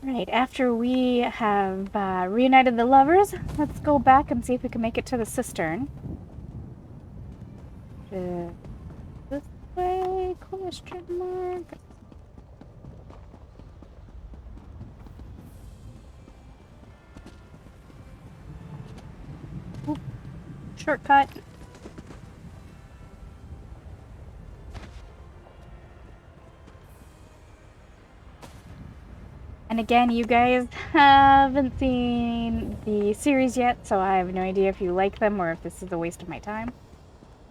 Right, after we have reunited the lovers, let's go back and see if we can make it to the cistern. This way? Question mark. Oop. Shortcut. And again, you guys haven't seen the series yet, so I have no idea if you like them or if this is a waste of my time.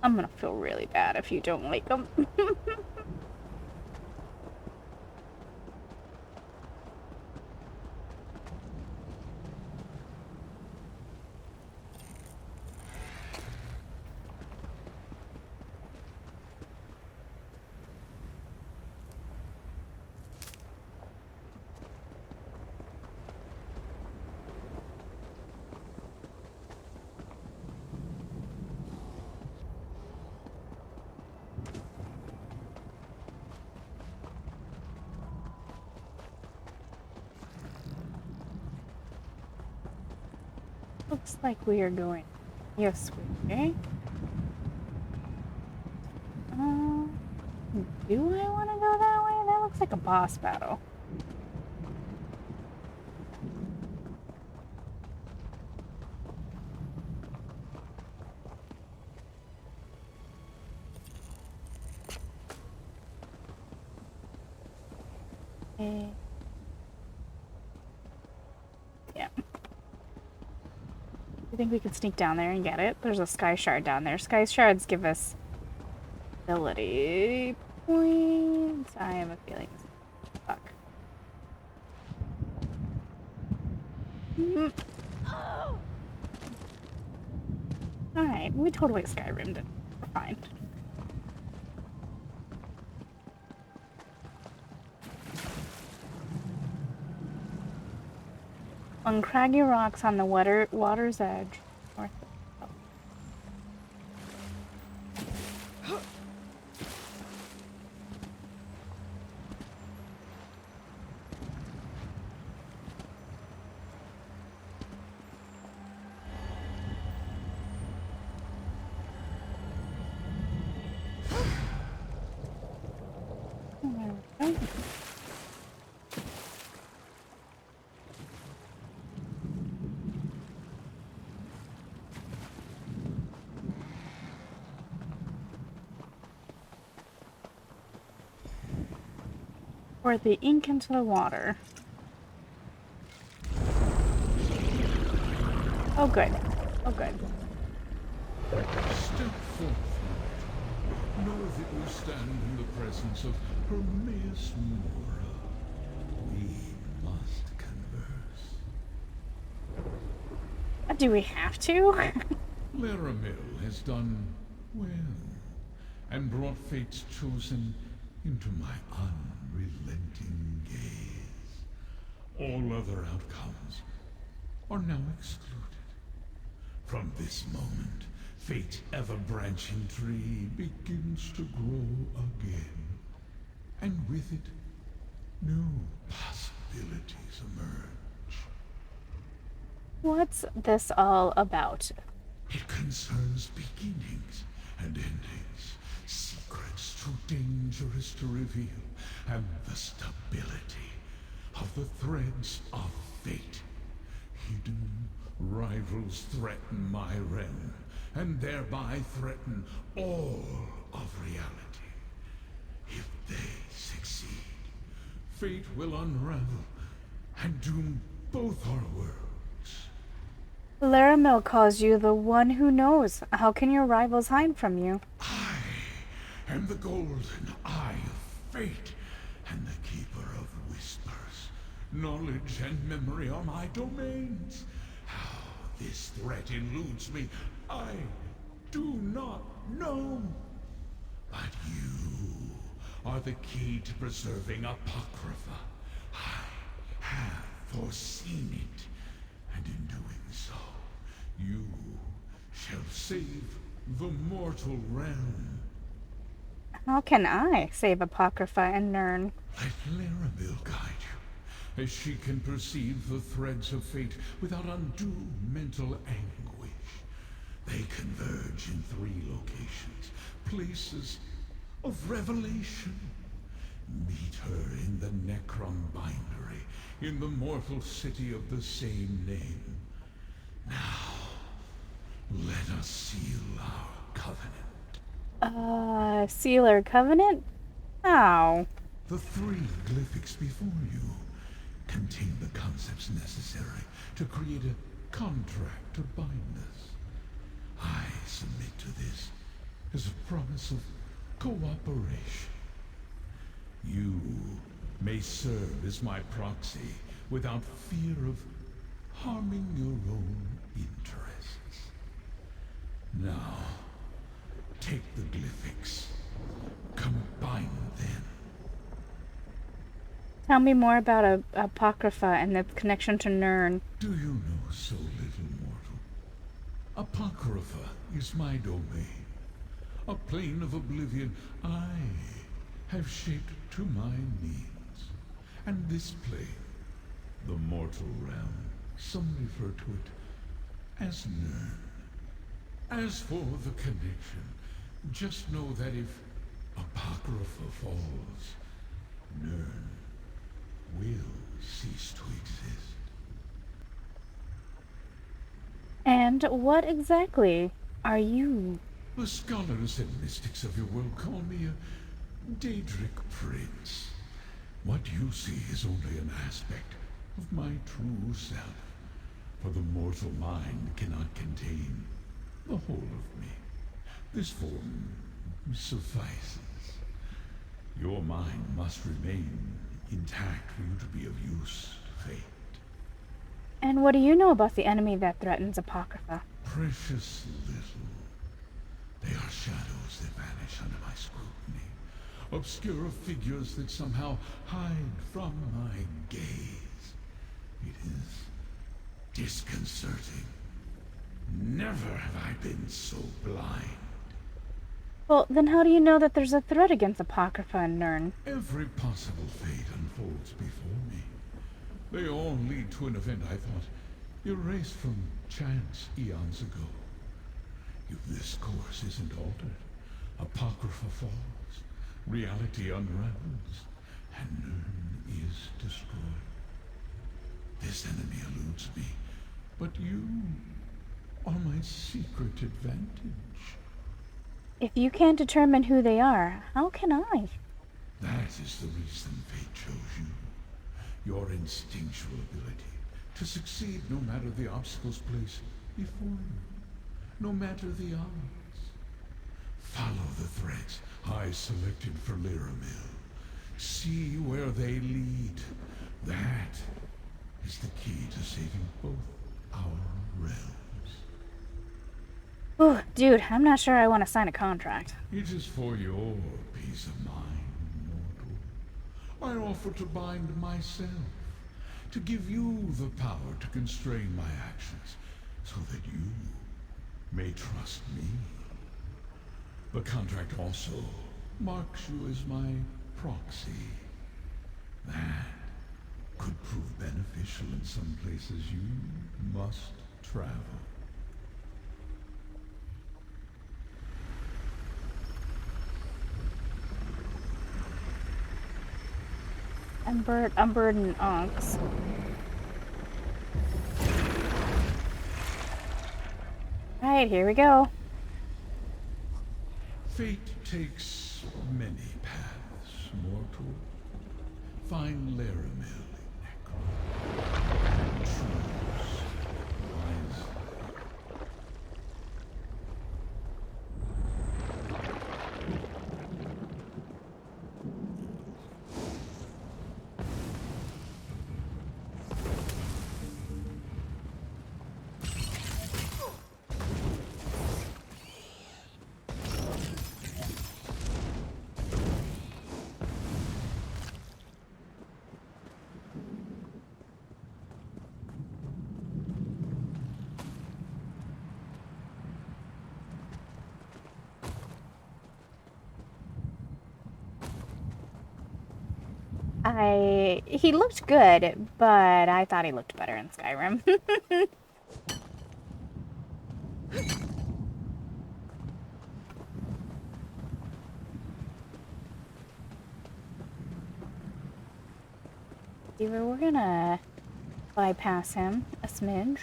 I'm gonna feel really bad if you don't like them. Looks like we are going this way. Do I want to go that way? That looks like a boss battle. Okay. Yeah. I think we could sneak down there and get it. There's a sky shard down there. Sky shards give us ability points. I have a feeling. Fuck. Alright, we totally Skyrimmed it. We're fine. On craggy rocks on the water's edge. North. Pour the ink into the water. Oh, good. Oh, good. Step forth. Know that you stand in the presence of Hermaeus Mora. We must converse. Do we have to? Laramil has done well, and brought fate's chosen into my unrelenting gaze. All other outcomes are now excluded. From this moment, fate's ever-branching tree begins to grow again, and with it, new possibilities emerge. What's this all about? It concerns beginnings and endings, secrets too dangerous to reveal, and the stability of the threads of fate. Hidden rivals threaten my realm, and thereby threaten all of reality. If they succeed, fate will unravel and doom both our worlds. Laramil calls you the one who knows. How can your rivals hide from you? I am the golden eye of fate, and the keeper of whispers. Knowledge and memory are my domains. How this threat eludes me, I do not know. But you are the key to preserving Apocrypha. I have foreseen it, and in doing so, you shall save the mortal realm. How can I save Apocrypha and Nirn? Let Laramil guide you, as she can perceive the threads of fate without undue mental anguish. They converge in 3 locations, places of revelation. Meet her in the Necrom bindery, in the mortal city of the same name. Now, let us seal our covenant. Seal our covenant? How? The 3 glyphics before you contain the concepts necessary to create a contract to bind us. I submit to this as a promise of cooperation. You may serve as my proxy without fear of harming your own interests. Now, take the glyphics, combine them. Tell me more about Apocrypha and its connection to Nirn. Do you know so little, mortal? Apocrypha is my domain, a plane of oblivion I have shaped to my needs. And this plane, the mortal realm, some refer to it as Nirn. As for the connection, just know that if Apocrypha falls, Nirn will cease to exist. And what exactly are you? The scholars and mystics of your world call me a Daedric prince. What you see is only an aspect of my true self, for the mortal mind cannot contain the whole of me. This form suffices. Your mind must remain intact for you to be of use to fate. And what do you know about the enemy that threatens Apocrypha? Precious little. They are shadows that vanish under my scrutiny. Obscure figures that somehow hide from my gaze. It is disconcerting. Never have I been so blind. Well, then how do you know that there's a threat against Apocrypha and Nirn? Every possible fate unfolds before me. They all lead to an event I thought erased from chance eons ago. If this course isn't altered, Apocrypha falls, reality unravels, and Nirn is destroyed. This enemy eludes me, but you are my secret advantage. If you can't determine who they are, how can I? That is the reason fate chose you. Your instinctual ability to succeed no matter the obstacles placed before you, no matter the odds. Follow the threads I selected for Lyramil. See where they lead. That is the key to saving both our realms. Ooh, dude, I'm not sure I want to sign a contract. It is for your peace of mind, mortal. I offer to bind myself, to give you the power to constrain my actions, so that you may trust me. The contract also marks you as my proxy. That could prove beneficial in some places you must travel. I'm burdened onks. Alright, here we go. Fate takes many paths, mortal. Find Lyramil in Necrom, and choose wisely. He looked good, but I thought he looked better in Skyrim. Either we're gonna bypass him a smidge.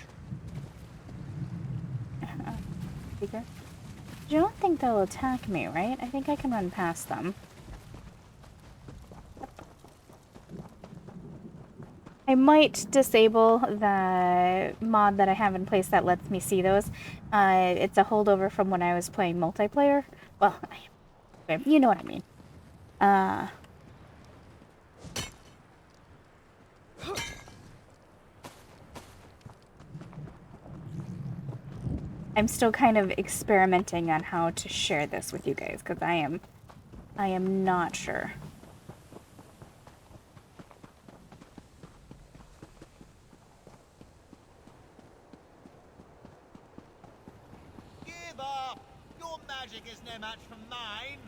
Speaker. You don't think they'll attack me, right? I think I can run past them. I might disable the mod that I have in place that lets me see those. It's a holdover from when I was playing multiplayer. Well, you know what I mean. I'm still kind of experimenting on how to share this with you guys because I am not sure. Give up! Your magic is no match for mine!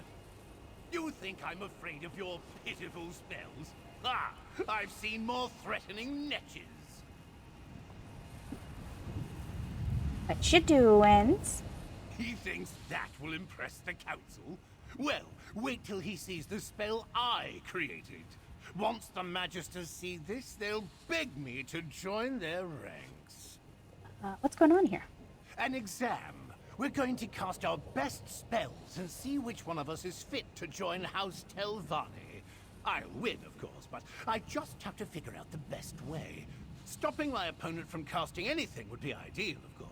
You think I'm afraid of your pitiful spells? Ah, I've seen more threatening netches. What you doing? He thinks that will impress the council? Well, wait till he sees the spell I created. Once the Magisters see this, they'll beg me to join their ranks. What's going on here? An exam. We're going to cast our best spells and see which one of us is fit to join House Telvanni. I'll win, of course, but I just have to figure out the best way. Stopping my opponent from casting anything would be ideal, of course.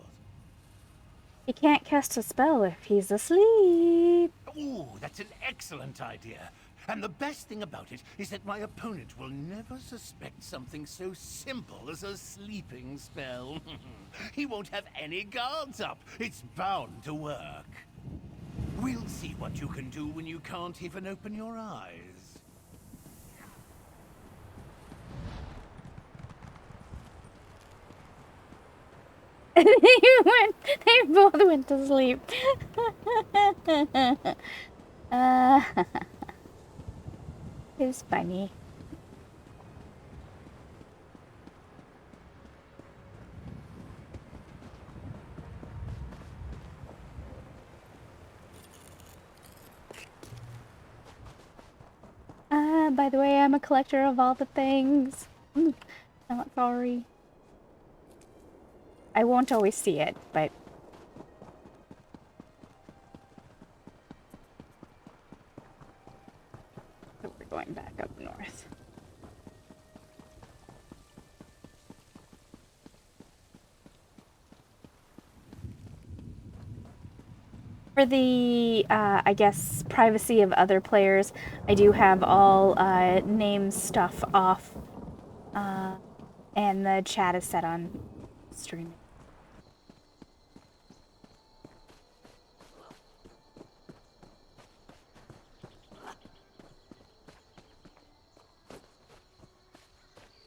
He can't cast a spell if he's asleep. Ooh, that's an excellent idea. And the best thing about it is that my opponent will never suspect something so simple as a sleeping spell. He won't have any guards up. It's bound to work. We'll see what you can do when you can't even open your eyes. They both went to sleep. It's funny. By the way, I'm a collector of all the things. Not sorry. I won't always see it, but... So we're going back up north. For the, I guess, privacy of other players, I do have all name stuff off, and the chat is set on streaming.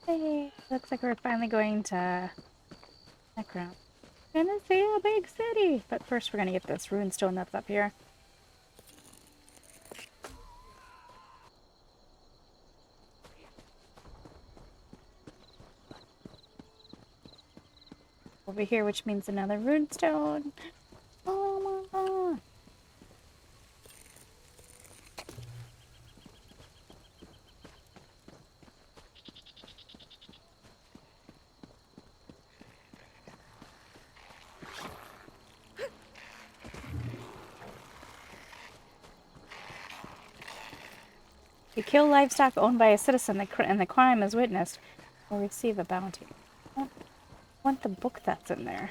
Hey, looks like we're finally going to Necrom. Gonna see a big city! But first we're gonna get this runestone that's up here. Over here, which means another runestone. Oh my god! You kill livestock owned by a citizen and the crime is witnessed, will receive a bounty. I want the book that's in there.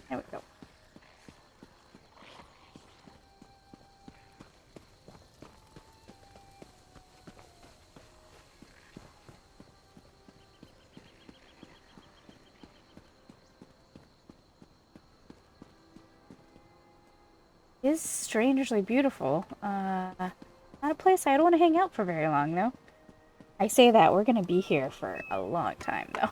There we go. It is strangely beautiful. Not a place I'd want to hang out for very long, though. I say that, we're gonna be here for a long time, though.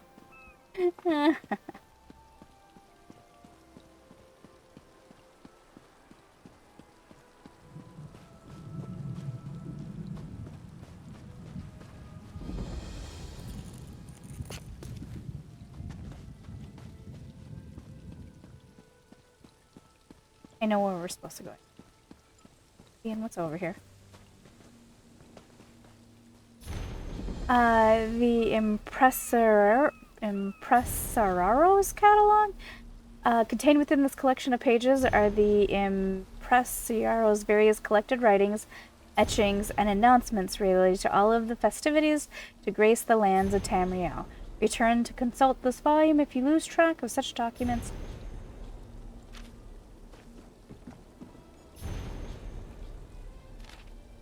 I know where we're supposed to go. Ian, what's over here? The Impresararos catalog. Contained within this collection of pages are the Impresararos' various collected writings, etchings, and announcements related to all of the festivities to grace the lands of Tamriel. Return to consult this volume if you lose track of such documents.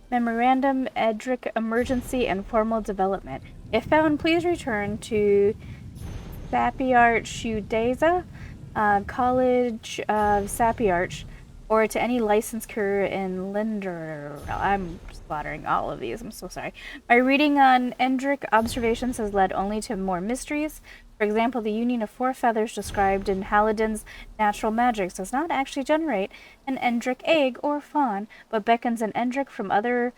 Memorandum, Edric, Emergency, and Formal Development. If found, please return to Sapiarch Udeza, College of Sapiarch, or to any licensed courier in Linder. I'm slaughtering all of these, I'm so sorry. My reading on Endric observations has led only to more mysteries. For example, the union of 4 feathers described in Halidin's natural magics does not actually generate an Endric egg or fawn, but beckons an Endric from other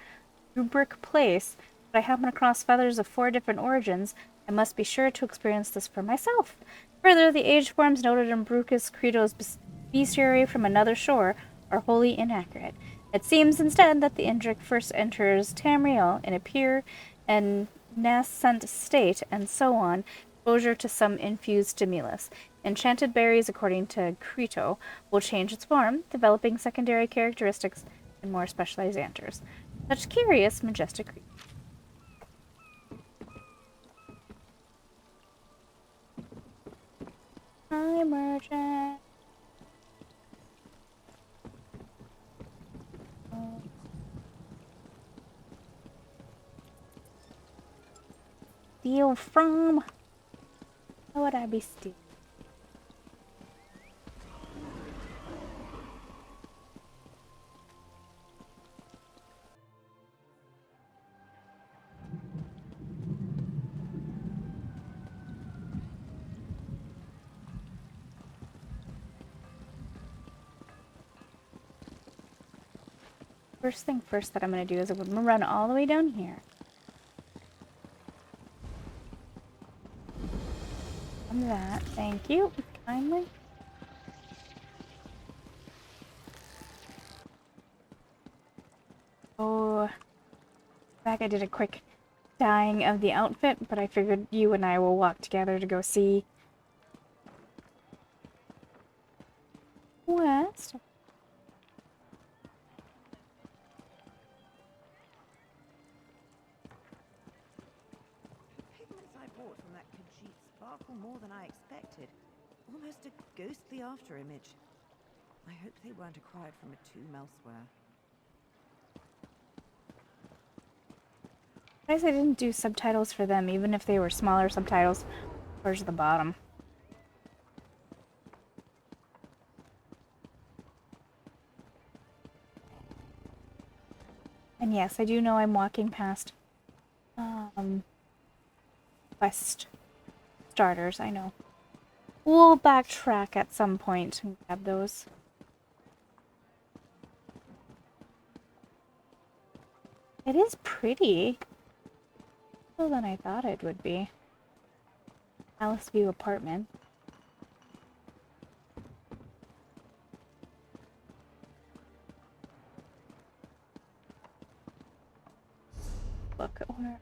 rubric place. If I happen across feathers of 4 different origins, I must be sure to experience this for myself. Further, the age forms noted in Brucus Credo's bestiary from another shore are wholly inaccurate. It seems instead that the Endric first enters Tamriel in a pure and nascent state, and so on, exposure to some infused stimulus. Enchanted berries, according to Creto, will change its form, developing secondary characteristics and more specialized answers. Such curious, majestic creatures. Hi, merchant. Steal from? How would I be stealing? First thing first that I'm going to do is I'm going to run all the way down here. On that, thank you, kindly. Oh, back I did a quick dyeing of the outfit, but I figured you and I will walk together to go see West. More than I expected. Almost a ghostly afterimage. I hope they weren't acquired from a tomb elsewhere. I guess I didn't do subtitles for them, even if they were smaller subtitles towards the bottom. And yes, I do know I'm walking past quest starters, I know. We'll backtrack at some point and grab those. It is pretty. More than I thought it would be. Palace View apartment. Look, where...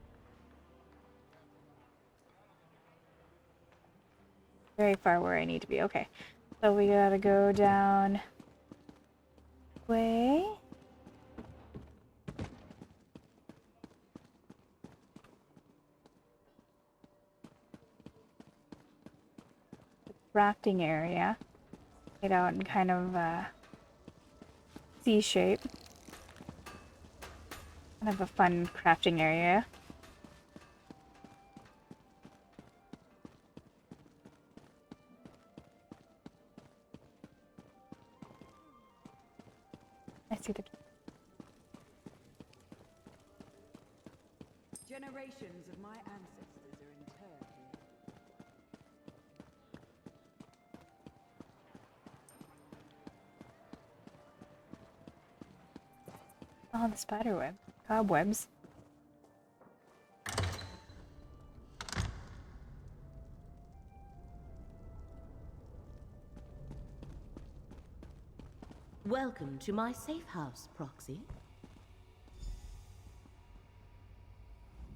Very far where I need to be. Okay. So we gotta go down... way... crafting area. Get out in kind of C shape. Kind of a fun crafting area. I see the... Generations of my ancestors are interred here. Oh, the spider web. Cobwebs. Welcome to my safe house, Proxy.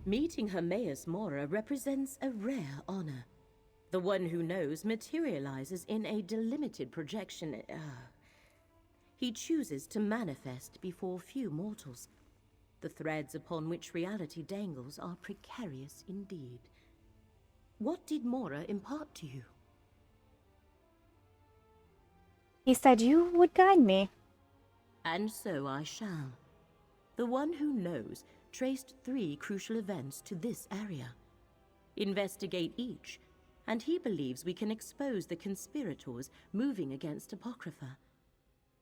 Meeting Hermaeus Mora represents a rare honor. The one who knows materializes in a delimited projection. He chooses to manifest before few mortals. The threads upon which reality dangles are precarious indeed. What did Mora impart to you? He said you would guide me. And so I shall. The one who knows traced 3 crucial events to this area. Investigate each, and he believes we can expose the conspirators moving against Apocrypha.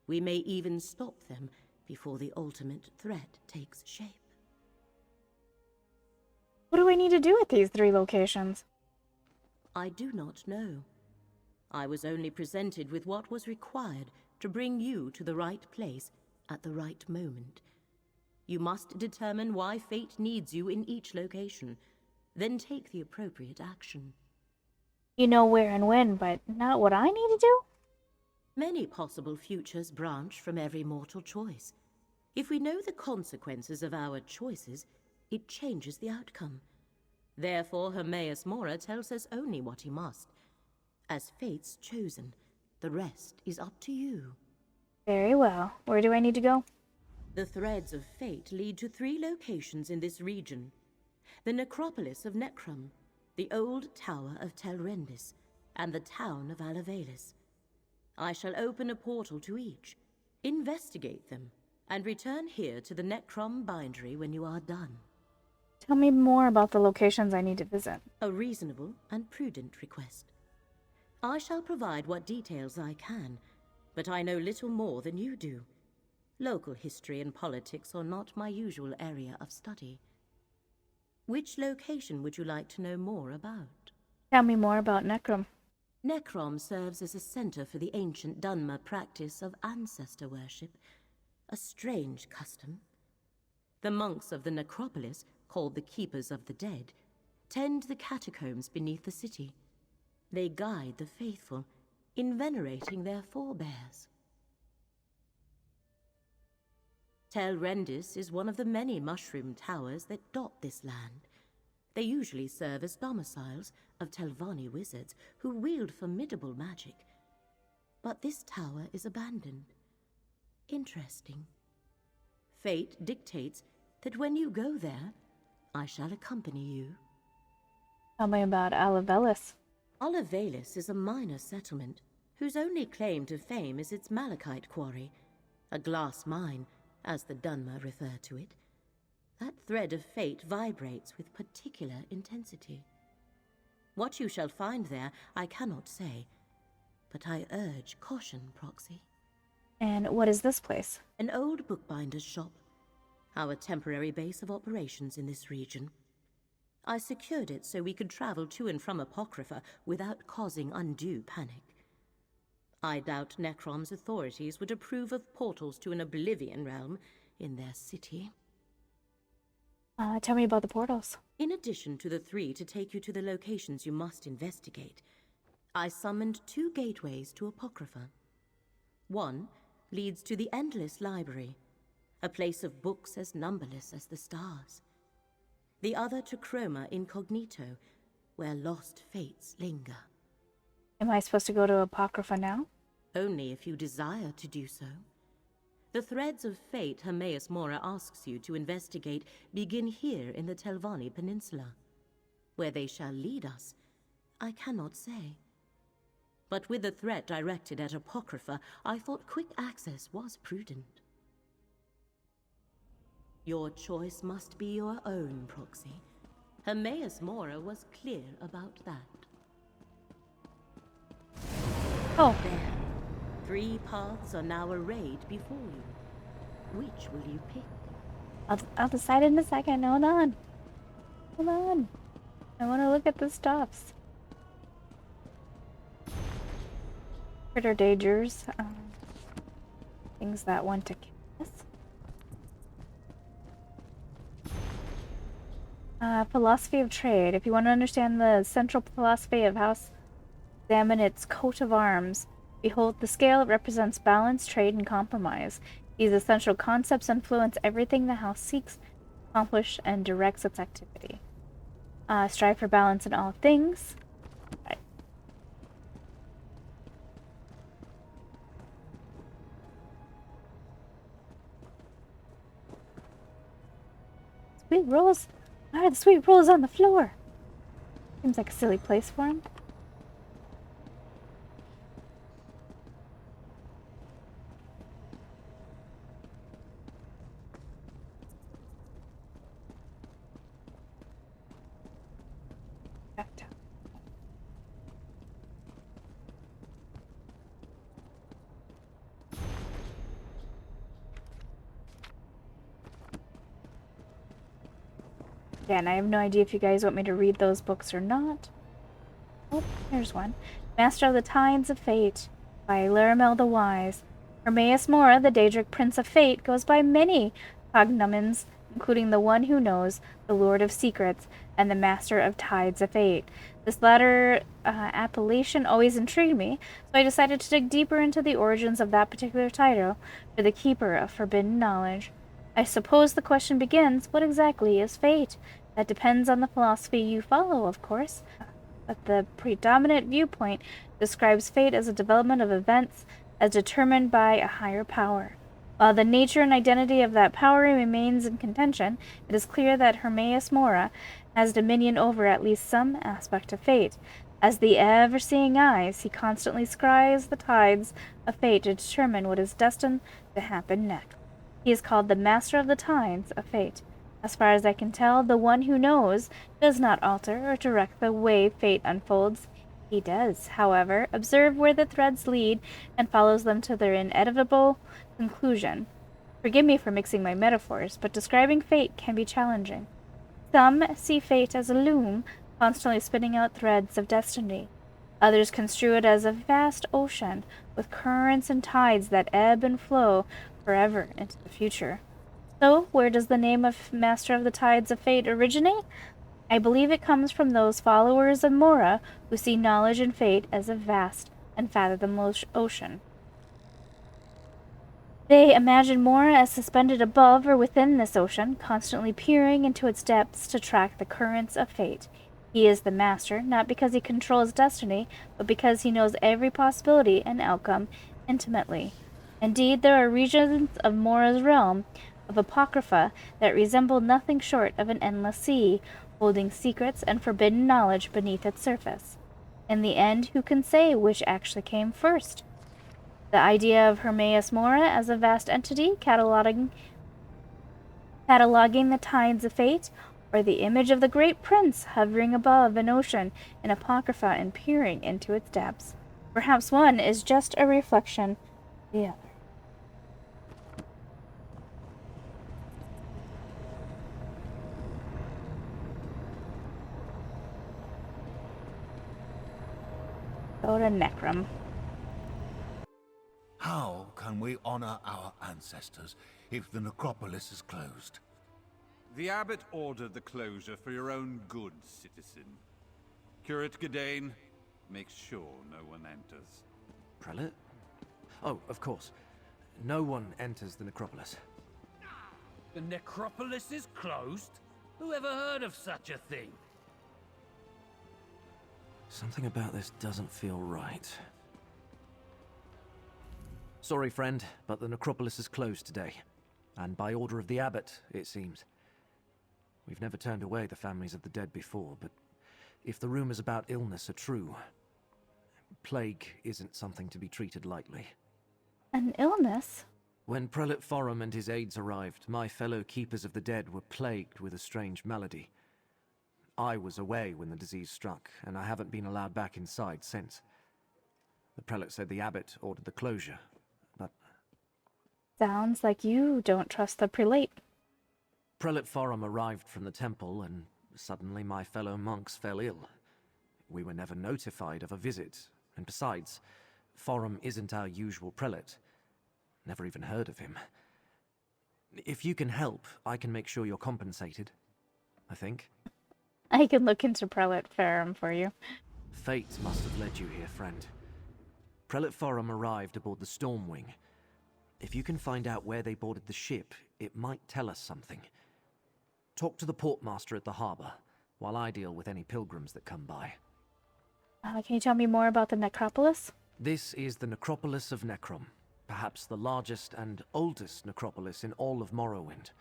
We may even stop them before the ultimate threat takes shape. What do I need to do at these 3 locations? I do not know. I was only presented with what was required to bring you to the right place at the right moment. You must determine why fate needs you in each location, then take the appropriate action. You know where and when, but not what I need to do? Many possible futures branch from every mortal choice. If we know the consequences of our choices, it changes the outcome. Therefore, Hermaeus Mora tells us only what he must. As fate's chosen, the rest is up to you. Very well. Where do I need to go? The threads of fate lead to 3 locations in this region. The Necropolis of Necrom, the old tower of Telvanni, and the town of Alavelis. I shall open a portal to each, investigate them, and return here to the Necrom bindery when you are done. Tell me more about the locations I need to visit. A reasonable and prudent request. I shall provide what details I can, but I know little more than you do. Local history and politics are not my usual area of study. Which location would you like to know more about? Tell me more about Necrom. Necrom serves as a center for the ancient Dunmer practice of ancestor worship, a strange custom. The monks of the Necropolis, called the Keepers of the Dead, tend the catacombs beneath the city. They guide the faithful in venerating their forebears. Telvanni is one of the many mushroom towers that dot this land. They usually serve as domiciles of Telvanni wizards who wield formidable magic. But this tower is abandoned. Interesting. Fate dictates that when you go there, I shall accompany you. Tell me about Alavelis. Alavelis is a minor settlement whose only claim to fame is its malachite quarry, a glass mine, as the Dunmer refer to it. That thread of fate vibrates with particular intensity. What you shall find there, I cannot say, but I urge caution, Proxy. And what is this place? An old bookbinder's shop, our temporary base of operations in this region. I secured it so we could travel to and from Apocrypha without causing undue panic. I doubt Necrom's authorities would approve of portals to an Oblivion realm in their city. Tell me about the portals. In addition to the 3 to take you to the locations you must investigate, I summoned 2 gateways to Apocrypha. One leads to the Endless Library, a place of books as numberless as the stars. The other to Chroma Incognito, where lost fates linger. Am I supposed to go to Apocrypha now? Only if you desire to do so. The threads of fate Hermaeus Mora asks you to investigate begin here in the Telvanni Peninsula. Where they shall lead us, I cannot say. But with the threat directed at Apocrypha, I thought quick access was prudent. Your choice must be your own, Proxy. Hermaeus Mora was clear about that. Oh. There. 3 paths are now arrayed before you. Which will you pick? I'll decide in a second. Hold on. Hold on. I want to look at the stuffs. Critter dangers. Things that want to kill us. Philosophy of trade. If you want to understand the central philosophy of House, examine its coat of arms. Behold the scale. It represents balance, trade, and compromise. These essential concepts influence everything the house seeks, accomplish, and directs its activity. Strive for balance in all things. Right. Sweet rolls. Why are the sweet rolls on the floor? Seems like a silly place for him. Back down. Again, I have no idea if you guys want me to read those books or not. Oh, here's one. Master of the Tides of Fate by Laramel the Wise. Hermaeus Mora, the Daedric Prince of Fate, goes by many cognomens, including the One Who Knows, the Lord of Secrets, and the Master of Tides of Fate. This latter appellation always intrigued me, so I decided to dig deeper into the origins of that particular title for the Keeper of Forbidden Knowledge. I suppose the question begins, what exactly is fate? That depends on the philosophy you follow, of course. But the predominant viewpoint describes fate as a development of events as determined by a higher power. While the nature and identity of that power remains in contention, it is clear that Hermaeus Mora has dominion over at least some aspect of fate. As the ever-seeing eyes, he constantly scries the tides of fate to determine what is destined to happen next. He is called the Master of the Tides of Fate. As far as I can tell, the One Who Knows does not alter or direct the way fate unfolds. He does, however, observe where the threads lead and follows them to their inevitable conclusion. Forgive me for mixing my metaphors, but describing fate can be challenging. Some see fate as a loom, constantly spinning out threads of destiny. Others construe it as a vast ocean, with currents and tides that ebb and flow forever into the future. So, where does the name of Master of the Tides of Fate originate? I believe it comes from those followers of Mora who see knowledge and fate as a vast and fathomable ocean. They imagine Mora as suspended above or within this ocean, constantly peering into its depths to track the currents of fate. He is the master, not because he controls destiny, but because he knows every possibility and outcome intimately. Indeed, there are regions of Mora's realm of Apocrypha that resemble nothing short of an endless sea, holding secrets and forbidden knowledge beneath its surface. In the end, who can say which actually came first? The idea of Hermaeus Mora as a vast entity cataloging the tides of fate, or the image of the great prince hovering above an ocean in Apocrypha and peering into its depths. Perhaps one is just a reflection of the other. Go to Necrom. How can we honor our ancestors if the necropolis is closed? The abbot ordered the closure for your own good, citizen. Curate Gadain, make sure no one enters. Prelate? Oh, of course. No one enters the necropolis. The necropolis is closed? Who ever heard of such a thing? Something about this doesn't feel right. Sorry, friend, but the necropolis is closed today. And by order of the abbot, it seems. We've never turned away the families of the dead before, but if the rumors about illness are true, plague isn't something to be treated lightly. An illness? When Prelate Forum and his aides arrived, my fellow keepers of the dead were plagued with a strange malady. I was away when the disease struck, and I haven't been allowed back inside since. The prelate said the abbot ordered the closure, but... Sounds like you don't trust the prelate. Prelate Forum arrived from the temple, and suddenly my fellow monks fell ill. We were never notified of a visit, and besides, Forum isn't our usual prelate. Never even heard of him. If you can help, I can make sure you're compensated, I think. I can look into Prelate Ferrum for you. Fate must have led you here, friend. Prelate Forum arrived aboard the Stormwing. If you can find out where they boarded the ship, it might tell us something. Talk to the portmaster at the harbor, while I deal with any pilgrims that come by. Can you tell me more about the Necropolis? This is the Necropolis of Necrom, perhaps the largest and oldest necropolis in all of Morrowind.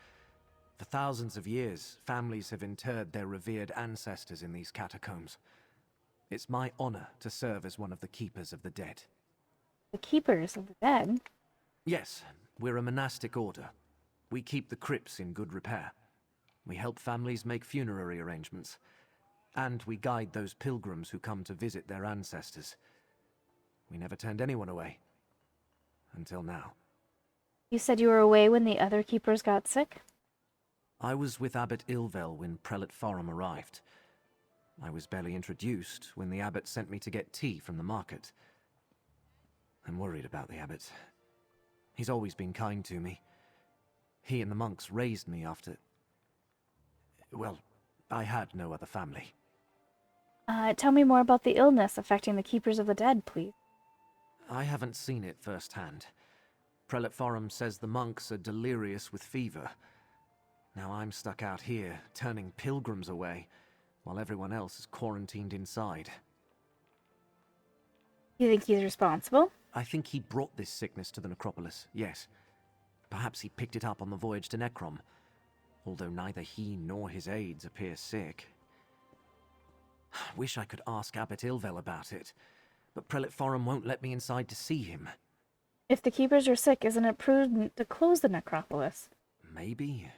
For thousands of years, families have interred their revered ancestors in these catacombs. It's my honor to serve as one of the Keepers of the Dead. The Keepers of the Dead? Yes, we're a monastic order. We keep the crypts in good repair. We help families make funerary arrangements. And we guide those pilgrims who come to visit their ancestors. We never turned anyone away. Until now. You said you were away when the other keepers got sick? I was with Abbot Ilvel when Prelate Forum arrived. I was barely introduced when the abbot sent me to get tea from the market. I'm worried about the abbot. He's always been kind to me. He and the monks raised me after... well, I had no other family. Tell me more about the illness affecting the Keepers of the Dead, please. I haven't seen it firsthand. Prelate Forum says the monks are delirious with fever. Now I'm stuck out here, turning pilgrims away, while everyone else is quarantined inside. You think he's responsible? I think he brought this sickness to the Necropolis, yes. Perhaps he picked it up on the voyage to Necrom, although neither he nor his aides appear sick. Wish I could ask Abbot Ilvel about it, but Prelate Forum won't let me inside to see him. If the Keepers are sick, isn't it prudent to close the Necropolis? Maybe.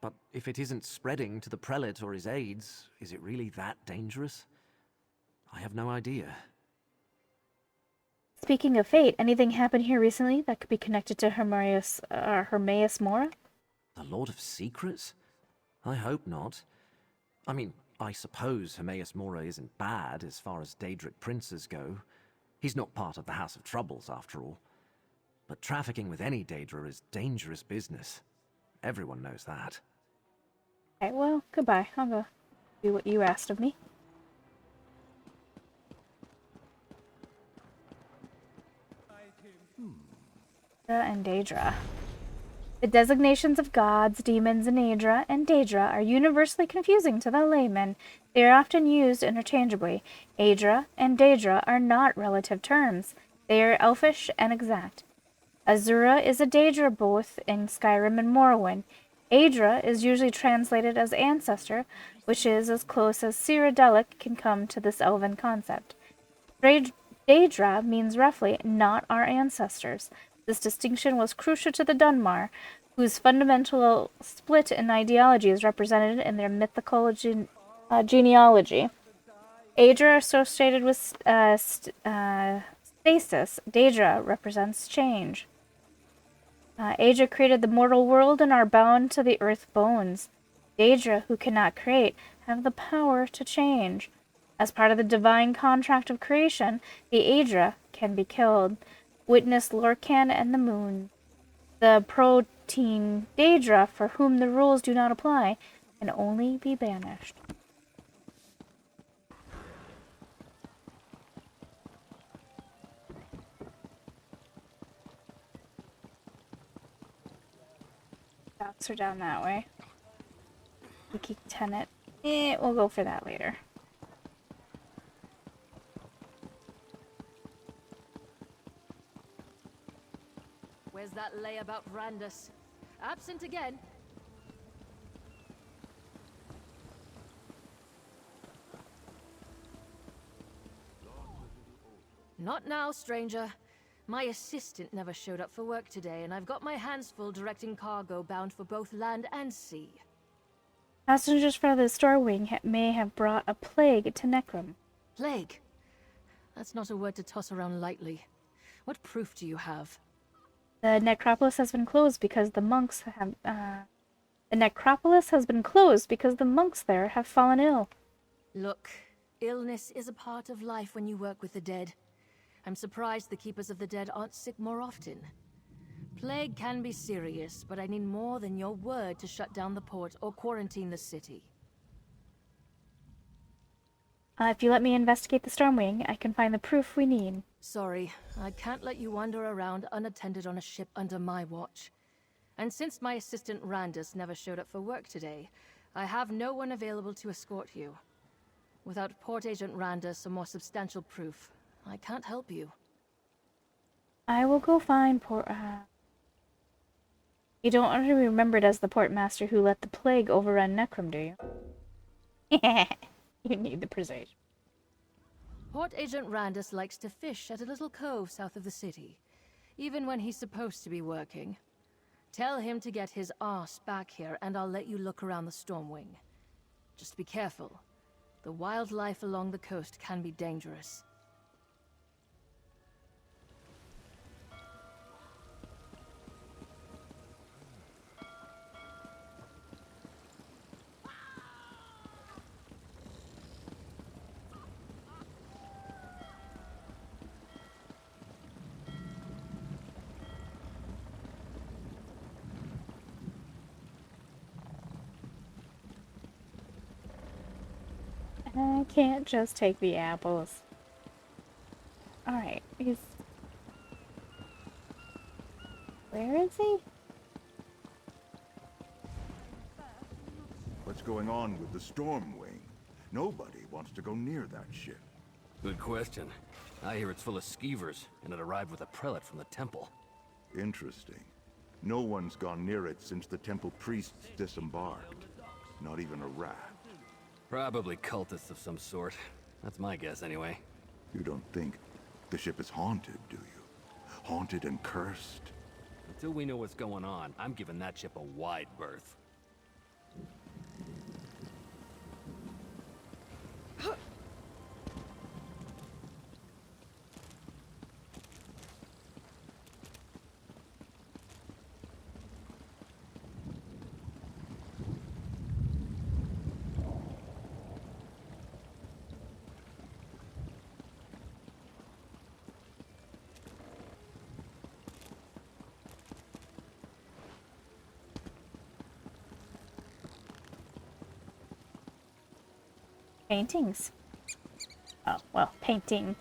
But if it isn't spreading to the Prelate or his aides, is it really that dangerous? I have no idea. Speaking of fate, anything happened here recently that could be connected to Hermaeus Mora? The Lord of Secrets? I hope not. I mean, I suppose Hermaeus Mora isn't bad as far as Daedric princes go. He's not part of the House of Troubles, after all. But trafficking with any Daedra is dangerous business. Everyone knows that. Okay, well, goodbye. I'll go do what you asked of me. And Daedra. The designations of gods, demons, and Daedra are universally confusing to the layman. They are often used interchangeably. Aedra and Daedra are not relative terms. They are elfish and exact. Azura is a Daedra both in Skyrim and Morrowind. Aedra is usually translated as ancestor, which is as close as Cyrodiilic can come to this elven concept. Daedra means roughly not our ancestors. This distinction was crucial to the Dunmar, whose fundamental split in ideology is represented in their mythical genealogy. Aedra associated with stasis. Daedra represents change. Aedra created the mortal world and are bound to the earth bones. Daedra, who cannot create, have the power to change. As part of the divine contract of creation, the Aedra can be killed. Witness Lorcan and the Moon. The protein Daedra, for whom the rules do not apply, can only be banished. Dots are down that way. Leaky Tenet. We'll go for that later. Where's that layabout Randus? Absent again. Not now, stranger. My assistant never showed up for work today, and I've got my hands full directing cargo bound for both land and sea. Passengers for the Stormwing may have brought a plague to Necrom. Plague? That's not a word to toss around lightly. What proof do you have? The necropolis has been closed because the monks have. The necropolis has been closed because the monks there have fallen ill. Look, illness is a part of life when you work with the dead. I'm surprised the Keepers of the Dead aren't sick more often. Plague can be serious, but I need more than your word to shut down the port or quarantine the city. If you let me investigate the Stormwing, I can find the proof we need. Sorry, I can't let you wander around unattended on a ship under my watch. And since my assistant Randus never showed up for work today, I have no one available to escort you. Without Port Agent Randus or more substantial proof, I can't help you. I will go find You don't want to be remembered as the Portmaster who let the plague overrun Necrom, do you? You need the persuasion. Port Agent Randus likes to fish at a little cove south of the city, even when he's supposed to be working. Tell him to get his arse back here, and I'll let you look around the Stormwing. Just be careful. The wildlife along the coast can be dangerous. I can't just take the apples. Alright, he's... Where is he? What's going on with the Stormwing? Nobody wants to go near that ship. Good question. I hear it's full of skeevers, and it arrived with a prelate from the temple. Interesting. No one's gone near it since the temple priests disembarked. Not even a rat. Probably cultists of some sort. That's my guess, anyway. You don't think the ship is haunted, do you? Haunted and cursed? Until we know what's going on, I'm giving that ship a wide berth. Paintings. Oh, well, painting.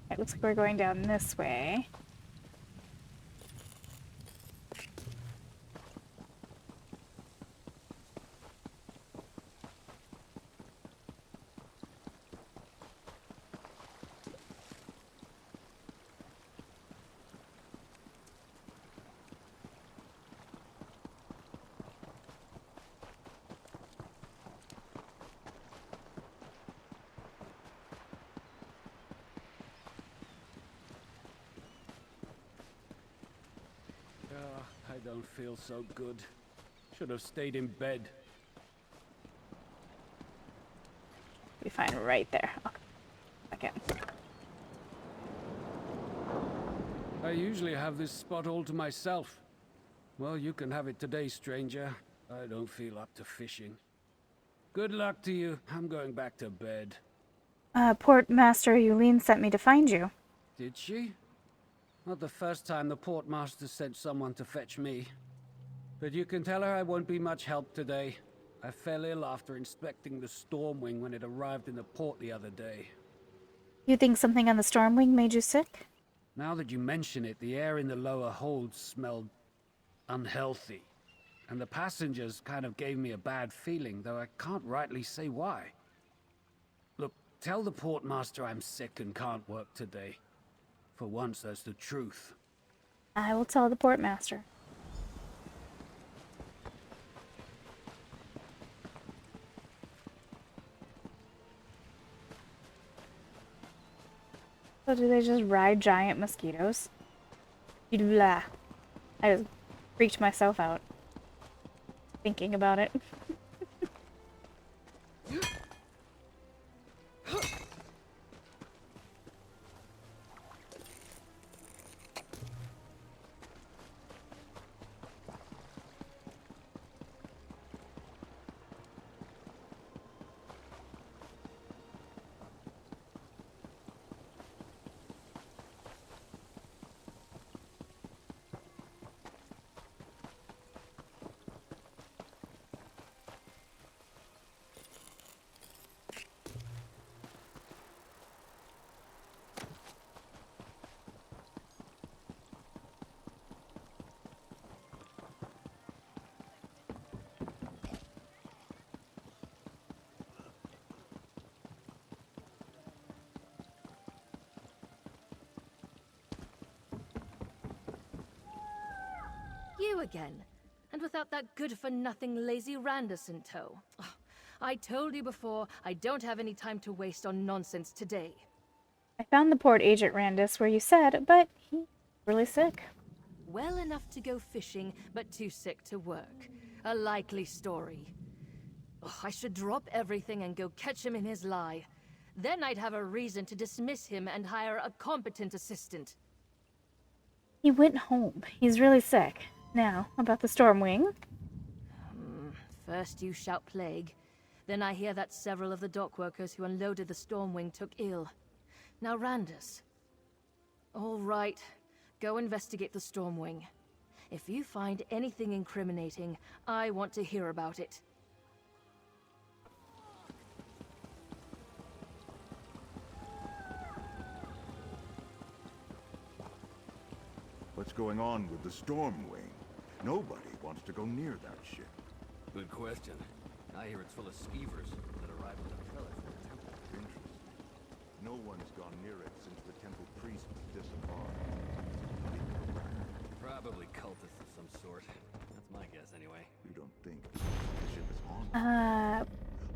It looks like we're going down this way. I don't feel so good. Should have stayed in bed. We find right there. Okay. I usually have this spot all to myself. Well, you can have it today, stranger. I don't feel up to fishing. Good luck to you. I'm going back to bed. Portmaster Yulene sent me to find you. Did she? Not the first time the Portmaster sent someone to fetch me. But you can tell her I won't be much help today. I fell ill after inspecting the Stormwing when it arrived in the port the other day. You think something on the Stormwing made you sick? Now that you mention it, the air in the lower holds smelled unhealthy. And the passengers kind of gave me a bad feeling, though I can't rightly say why. Look, tell the Portmaster I'm sick and can't work today. For once, that's the truth. I will tell the Portmaster. So do they just ride giant mosquitoes? Blah. I just freaked myself out thinking about it. you again. And without that good-for-nothing lazy Randus in tow. Oh, I told you before, I don't have any time to waste on nonsense today. I found the port agent Randus where you said, but he's really sick. Well enough to go fishing, but too sick to work. A likely story. Oh, I should drop everything and go catch him in his lie. Then I'd have a reason to dismiss him and hire a competent assistant. He went home. He's really sick. Now, about the Stormwing. First you shout plague. Then I hear that several of the dock workers who unloaded the Stormwing took ill. Now Randus. All right. Go investigate the Stormwing. If you find anything incriminating, I want to hear about it. What's going on with the Stormwing? Nobody wants to go near that ship. Good question. I hear it's full of skeevers that arrived with a prelate from the temple. Interesting. No one's gone near it since the temple priests disembarked. Probably cultists of some sort. That's my guess, anyway. You don't think the ship is haunted?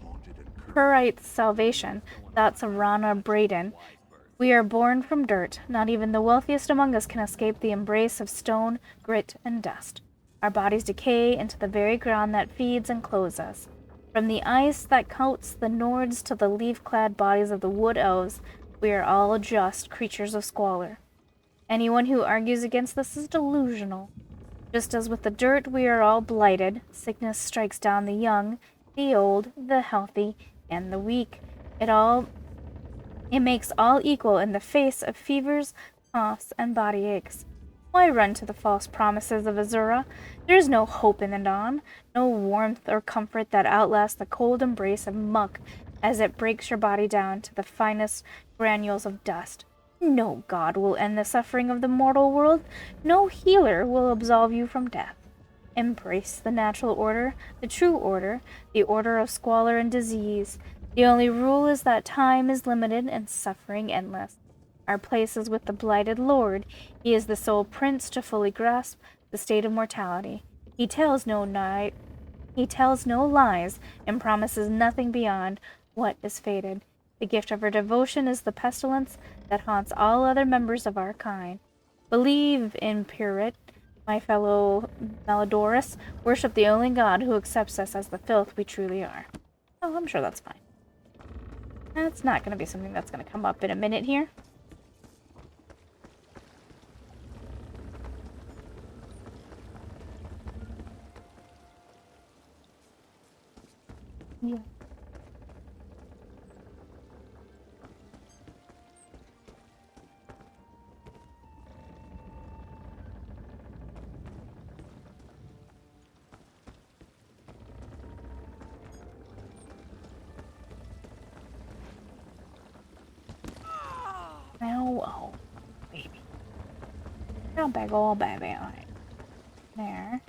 Haunted and cursed? Purite's salvation. That's Rana Braden. We are born from dirt. Not even the wealthiest among us can escape the embrace of stone, grit, and dust. Our bodies decay into the very ground that feeds and clothes us. From the ice that coats the Nords to the leaf-clad bodies of the wood elves, we are all just creatures of squalor. Anyone who argues against this is delusional. Just as with the dirt, we are all blighted. Sickness strikes down the young, the old, the healthy, and the weak. It makes all equal in the face of fevers, coughs, and body aches. Why run to the false promises of Azura? There is no hope in the dawn, no warmth or comfort that outlasts the cold embrace of muck as it breaks your body down to the finest granules of dust. No god will end the suffering of the mortal world. No healer will absolve you from death. Embrace the natural order, the true order, the order of squalor and disease. The only rule is that time is limited and suffering endless. Our place is with the blighted Lord. He is the sole prince to fully grasp the state of mortality. He tells no lies and promises nothing beyond what is fated. The gift of her devotion is the pestilence that haunts all other members of our kind. Believe in Purite, my fellow Malodorus. Worship the only God who accepts us as the filth we truly are. Oh, I'm sure that's fine. That's not going to be something that's going to come up in a minute here. Yeah. Oh, baby. Oh, big old baby on it. There.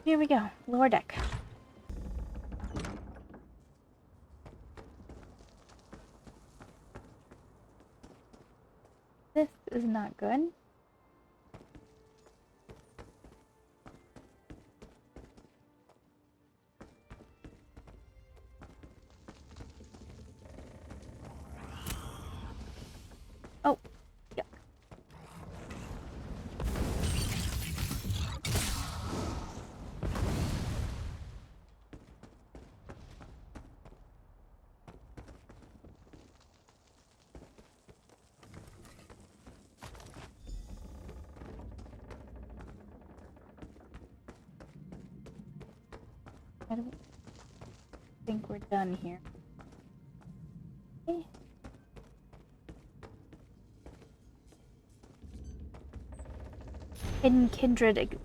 Here we go. Lower deck. This is not good. Oh, yeah. I don't think we're done here. Okay. Hidden kindred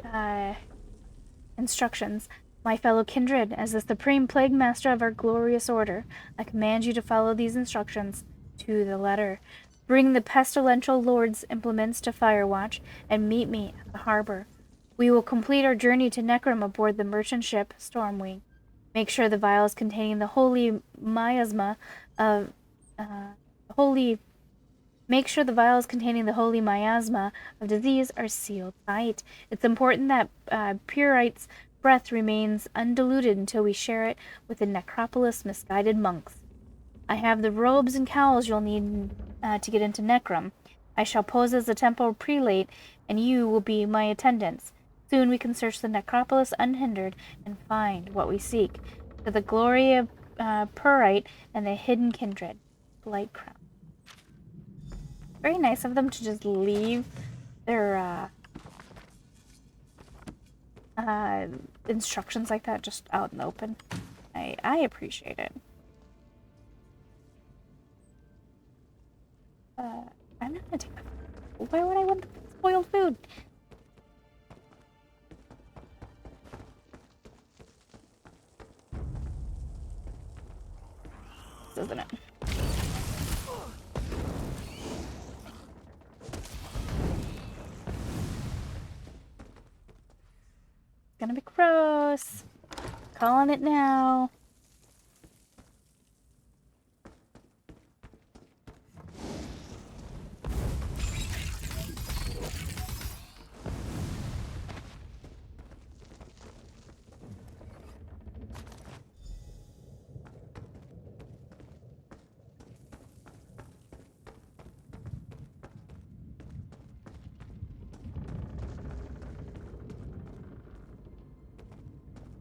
instructions. My fellow kindred, as the supreme plague master of our glorious order, I command you to follow these instructions to the letter. Bring the pestilential lord's implements to Firewatch and meet me at the harbor. We will complete our journey to Necrom aboard the merchant ship Stormwing. Make sure the vials containing the holy miasma of Make sure the vials containing the holy miasma of disease are sealed tight. It's important that Purite's breath remains undiluted until we share it with the Necropolis misguided monks. I have the robes and cowls you'll need to get into Necrom. I shall pose as the temple prelate, and you will be my attendants. Soon we can search the Necropolis unhindered and find what we seek, to the glory of Purite and the hidden kindred. Blight Crown. Very nice of them to just leave their instructions like that just out in the open. I appreciate it. I'm not gonna take that. Why would I want the spoiled food? This isn't it. It's gonna be gross. Calling it now.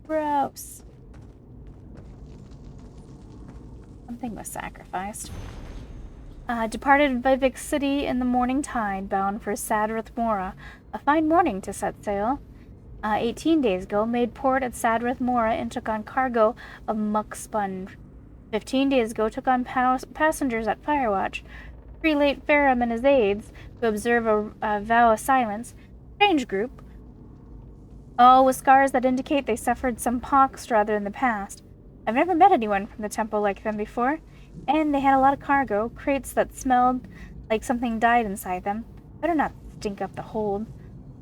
Gross. Something was sacrificed. Departed Vivek City in the morning tide, bound for Sadrith Mora. A fine morning to set sail. 18 days ago, made port at Sadrith Mora and took on cargo of muck sponge. 15 days ago, took on passengers at Firewatch. Prelate Ferrum and his aides, to observe a vow of silence. Strange group. All with scars that indicate they suffered some pox rather in the past. I've never met anyone from the temple like them before, and they had a lot of cargo, crates that smelled like something died inside them. Better not stink up the hold.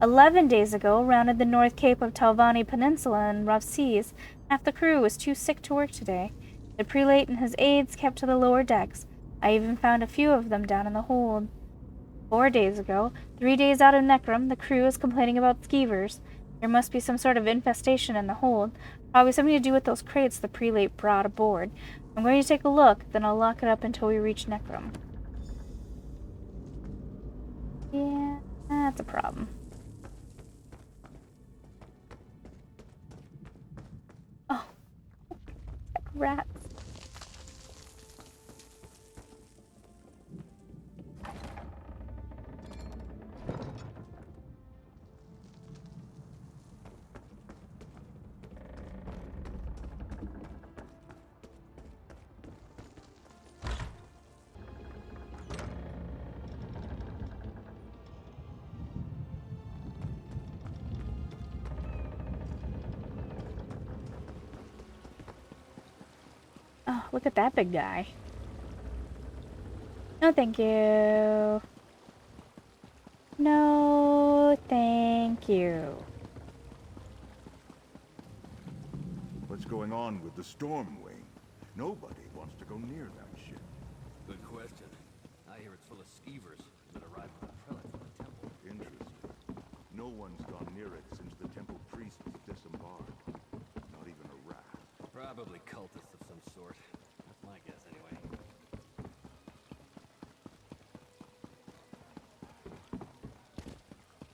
11 days ago, rounded the north cape of Telvanni Peninsula in rough seas. Half the crew was too sick to work today. The prelate and his aides kept to the lower decks. I even found a few of them down in the hold. 4 days ago, 3 days out of Necrom, the crew is complaining about skeevers. There must be some sort of infestation in the hold. Probably something to do with those crates the prelate brought aboard. I'm going to take a look, then I'll lock it up until we reach Necrom. Yeah, that's a problem. Oh, rats. Oh, look at that big guy. No, thank you. No, thank you. What's going on with the storm wing? Nobody wants to go near that ship. Good question. I hear it's full of skeevers that arrived with a prelate from the temple. Interesting. No one's gone near it since the temple priests disembarked. Not even a rat. Probably cultists of some sort. That's my guess, anyway.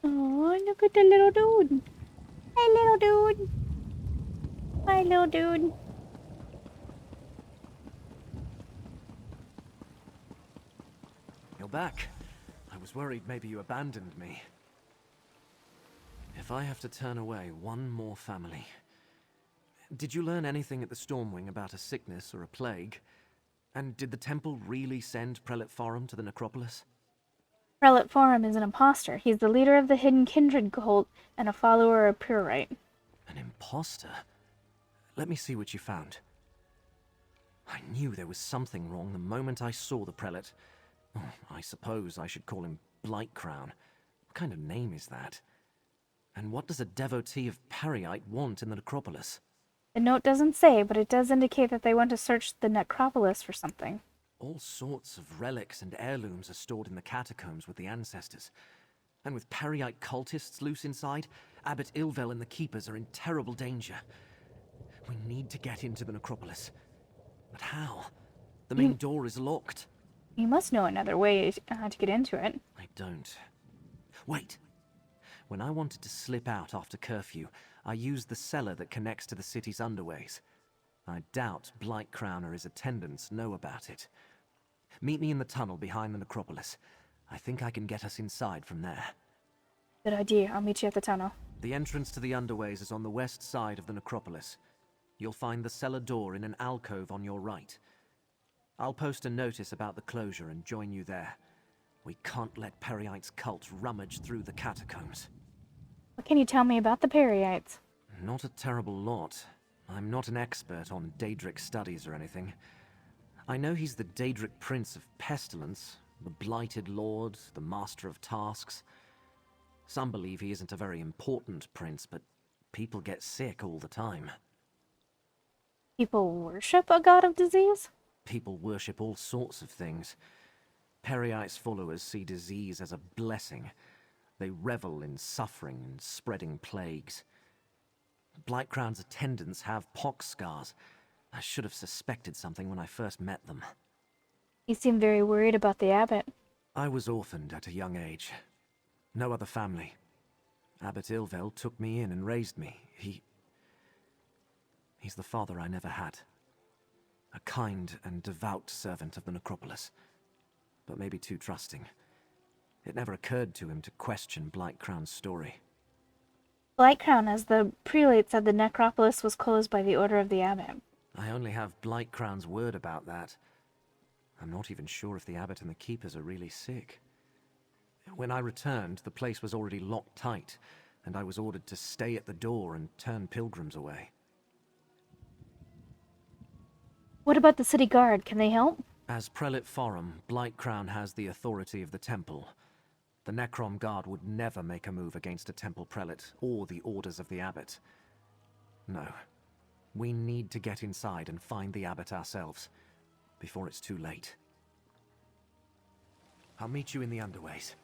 Oh, look at the little dude. Hey, little dude. Hi, little dude. You're back. I was worried maybe you abandoned me. If I have to turn away one more family... Did you learn anything at the Stormwing about a sickness or a plague? And did the temple really send Prelate Forum to the Necropolis? Prelate Forum is an imposter. He's the leader of the Hidden Kindred cult and a follower of Purite. An imposter? Let me see what you found. I knew there was something wrong the moment I saw the prelate. Oh, I suppose I should call him Blightcrown. What kind of name is that? And what does a devotee of Pariite want in the Necropolis? The note doesn't say, but it does indicate that they want to search the Necropolis for something. All sorts of relics and heirlooms are stored in the catacombs with the ancestors. And with Periite cultists loose inside, Abbot Ilvel and the Keepers are in terrible danger. We need to get into the Necropolis. But how? The main door is locked. You must know another way to get into it. I don't. Wait. When I wanted to slip out after curfew, I used the cellar that connects to the city's underways. I doubt Blightcrown or his attendants know about it. Meet me in the tunnel behind the Necropolis. I think I can get us inside from there. Good idea. I'll meet you at the tunnel. The entrance to the underways is on the west side of the Necropolis. You'll find the cellar door in an alcove on your right. I'll post a notice about the closure and join you there. We can't let Periite's cult rummage through the catacombs. What can you tell me about the Periites? Not a terrible lot. I'm not an expert on Daedric studies or anything. I know he's the Daedric Prince of Pestilence, the Blighted Lord, the Master of Tasks. Some believe he isn't a very important prince, but people get sick all the time. People worship a god of disease? People worship all sorts of things. Periite's followers see disease as a blessing. They revel in suffering and spreading plagues. Blightcrown's attendants have pox scars. I should have suspected something when I first met them. You seem very worried about the abbot. I was orphaned at a young age. No other family. Abbot Ilvel took me in and raised me. He's the father I never had. A kind and devout servant of the Necropolis, but maybe too trusting. It never occurred to him to question Blightcrown's story. Blightcrown, as the prelate said, the Necropolis was closed by the order of the abbot. I only have Blightcrown's word about that. I'm not even sure if the abbot and the keepers are really sick. When I returned, the place was already locked tight, and I was ordered to stay at the door and turn pilgrims away. What about the city guard? Can they help? As Prelate Forum, Blightcrown has the authority of the temple. The Necrom guard would never make a move against a temple prelate or the orders of the abbot. No. We need to get inside and find the abbot ourselves, before it's too late. I'll meet you in the underways.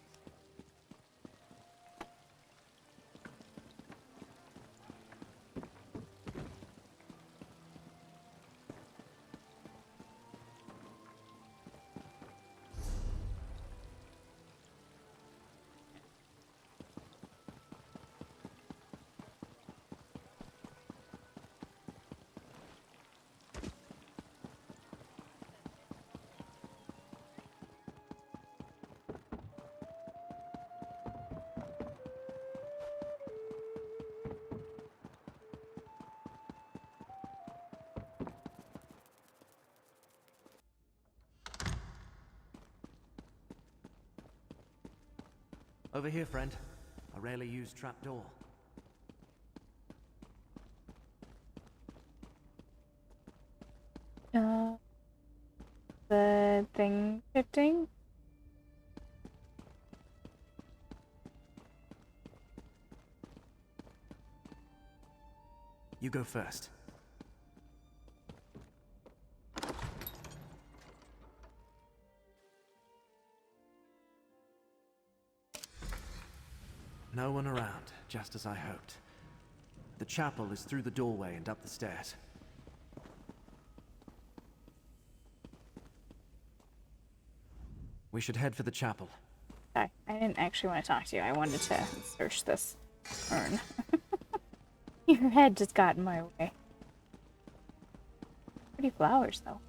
Over here, friend. A rarely used trapdoor. The thing shifting? You go first. No one around, just as I hoped. The chapel is through the doorway and up the stairs. We should head for the chapel. I didn't actually want to talk to you. I wanted to search this urn. Your head just got in my way. Pretty flowers, though.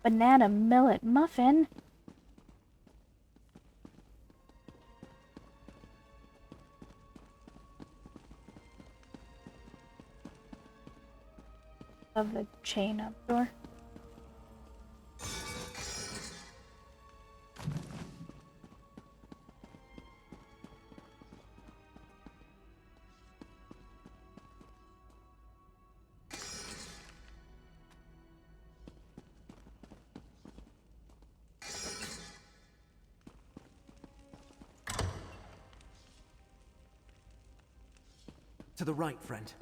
Banana millet muffin. Of the chain up door. To the right, friend.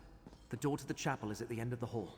The door to the chapel is at the end of the hall.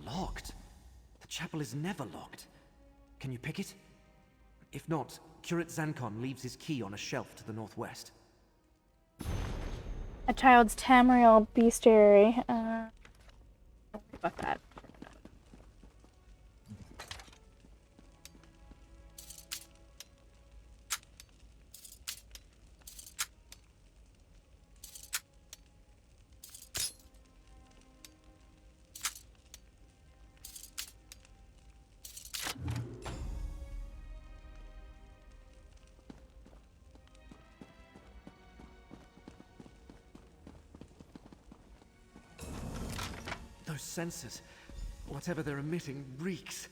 Locked? The chapel is never locked. Can you pick it? If not, Curate Zancon leaves his key on a shelf to the northwest. A child's Tamriel bestiary. Don't worry about that. Those sensors, whatever they're emitting, reeks.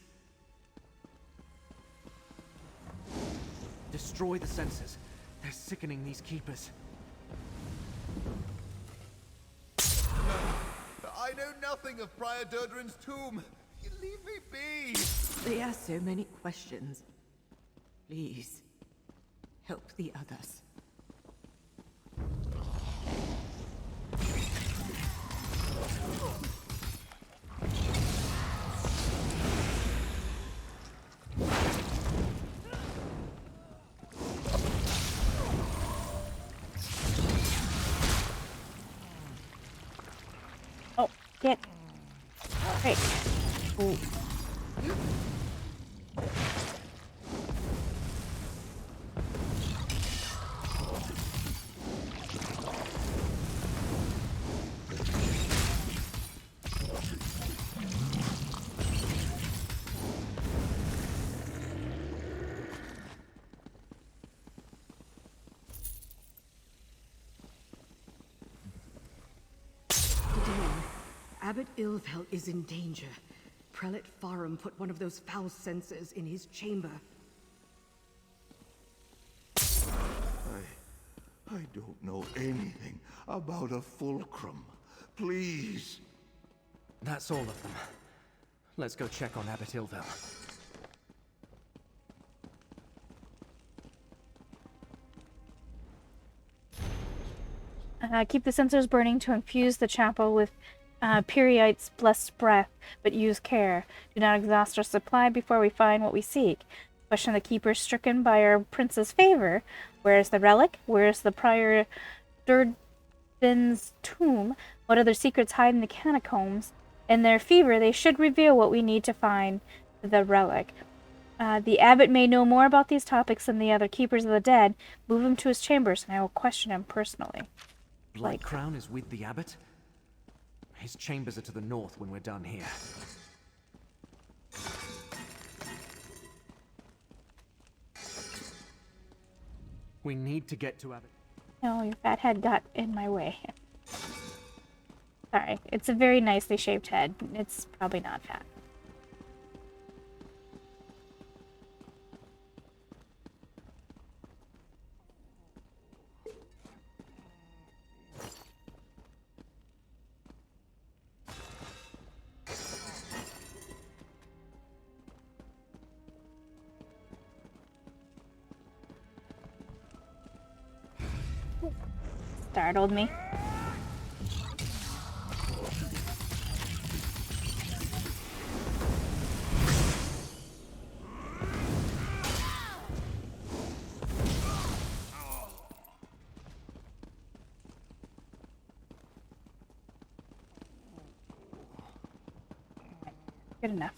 Destroy the sensors. They're sickening these keepers. I know nothing of Prior Durdrin's tomb. You leave me be. They ask so many questions. Please, help the others. Oh, get. Great. Ooh. Abbot Ilvel is in danger. Prelate Farum put one of those foul sensors in his chamber. I don't know anything about a fulcrum. Please. That's all of them. Let's go check on Abbot Ilvel. Keep the sensors burning to infuse the chapel with Periite's blessed breath, but use care. Do not exhaust our supply before we find what we seek. Question the keeper stricken by our prince's favor. Where is the relic? Where is the Prior Durdrin's tomb? What other secrets hide in the catacombs? In their fever, they should reveal what we need to find the relic. The abbot may know more about these topics than the other keepers of the dead. Move him to his chambers, and I will question him personally. Blood Crown is with the abbot? His chambers are to the north when we're done here. We need to get to Abbot. No, your fat head got in my way. Sorry, it's a very nicely shaped head. It's probably not fat. Startled me. Good enough.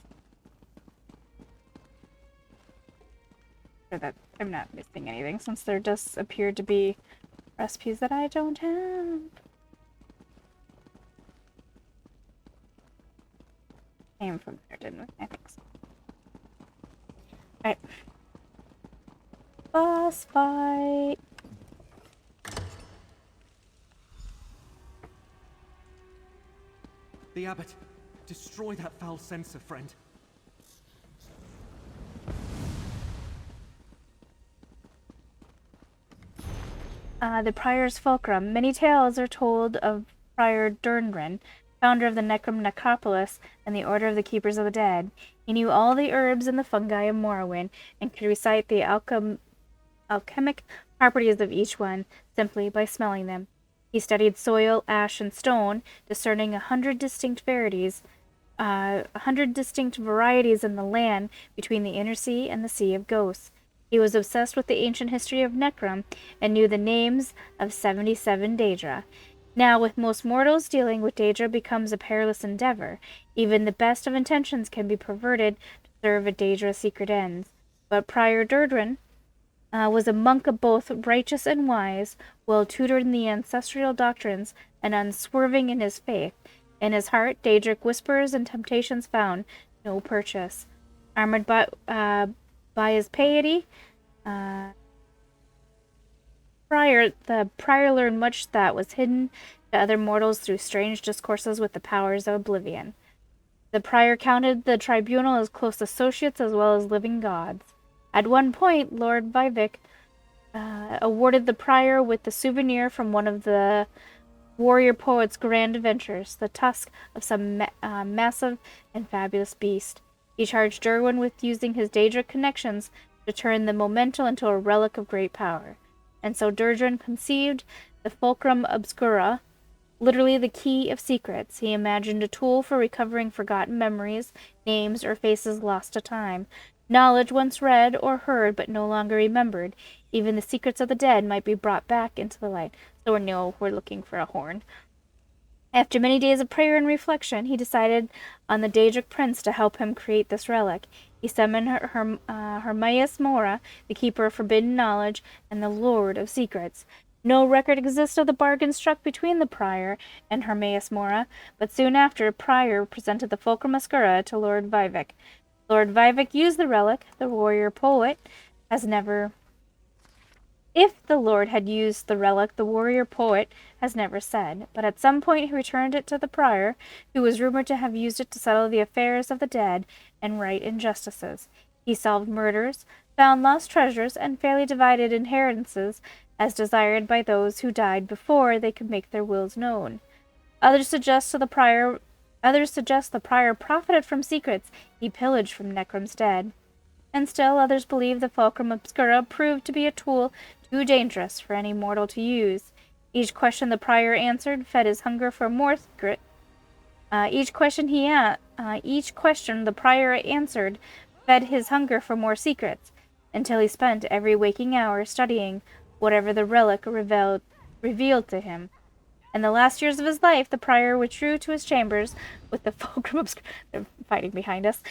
So that I'm not missing anything, since there does appear to be recipes that I don't have. came from there, didn't we? I think so. Alright. Boss fight. The Abbot! Destroy that foul censer, friend. The Prior's Fulcrum. Many tales are told of Prior Durnren, founder of the Necrom Necropolis and the Order of the Keepers of the Dead. He knew all the herbs and the fungi of Morrowind, and could recite the alchemic properties of each one simply by smelling them. He studied soil, ash, and stone, discerning 100 distinct varieties in the land between the Inner Sea and the Sea of Ghosts. He was obsessed with the ancient history of Necrom and knew the names of 77 Daedra. Now, with most mortals, dealing with Daedra becomes a perilous endeavor. Even the best of intentions can be perverted to serve a Daedra's secret ends. But Prior Durdren was a monk of both righteous and wise, well tutored in the ancestral doctrines, and unswerving in his faith. In his heart, Daedric whispers and temptations found no purchase. Armored by his piety, the prior learned much that was hidden to other mortals through strange discourses with the powers of oblivion. The prior counted the tribunal as close associates as well as living gods. At one point, Lord Vivek awarded the prior with the souvenir from one of the warrior poet's grand adventures, the tusk of some massive and fabulous beast. He charged Derwin with using his Daedric connections to turn the memento into a relic of great power. And so Durdren conceived the Fulcrum Obscura, literally the key of secrets. He imagined a tool for recovering forgotten memories, names, or faces lost to time. Knowledge once read or heard but no longer remembered. Even the secrets of the dead might be brought back into the light. So we know we're looking for a horn. After many days of prayer and reflection, he decided on the Daedric prince to help him create this relic. He summoned Hermaeus Mora, the keeper of forbidden knowledge and the lord of secrets. No record exists of the bargain struck between the prior and Hermaeus Mora, but soon after, prior presented the Fulcrum Obscura to Lord Vivek. Lord Vivek used the relic. The warrior poet has never... If the Lord had used the relic, the warrior poet has never said, but at some point he returned it to the prior, who was rumored to have used it to settle the affairs of the dead and right injustices. He solved murders, found lost treasures, and fairly divided inheritances as desired by those who died before they could make their wills known. Others suggest the prior profited from secrets he pillaged from Necrom's dead. And still others believe the Fulcrum Obscura proved to be a tool too dangerous for any mortal to use. Each question the prior answered fed his hunger for more secret. Each question the prior answered fed his hunger for more secrets, until he spent every waking hour studying whatever the relic revealed to him. In the last years of his life, the prior withdrew to his chambers with the Fulcrum Obscura. They're fighting behind us.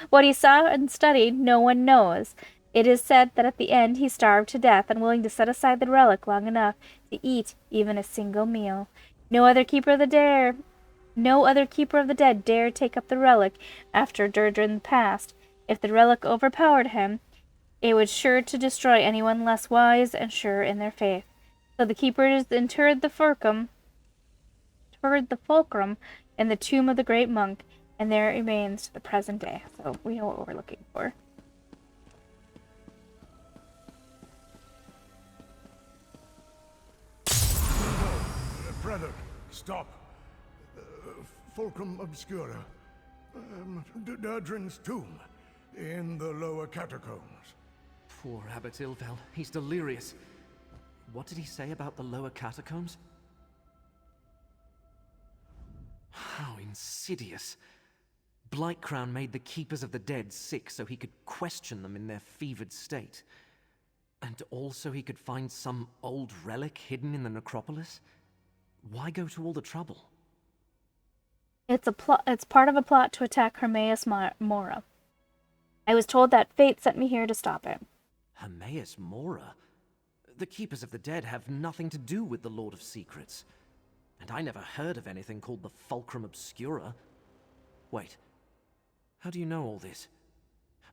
What he saw and studied, no one knows. It is said that at the end he starved to death, unwilling to set aside the relic long enough to eat even a single meal. No other keeper of the dead dared take up the relic after Durdren passed. If the relic overpowered him, it was sure to destroy anyone less wise and sure in their faith. So the keepers interred the fulcrum in the tomb of the great monk, and there it remains to the present day. So we know what we're looking for. Brother, stop. Fulcrum Obscura. Durdren's tomb in the lower catacombs. Poor Abbot Ilvel. He's delirious. What did he say about the lower catacombs? How insidious. Blightcrown made the Keepers of the Dead sick so he could question them in their fevered state. And also he could find some old relic hidden in the Necropolis? Why go to all the trouble? It's part of a plot to attack Hermaeus Mora. I was told that fate sent me here to stop it. Hermaeus Mora? The Keepers of the Dead have nothing to do with the Lord of Secrets. And I never heard of anything called the Fulcrum Obscura. Wait. How do you know all this?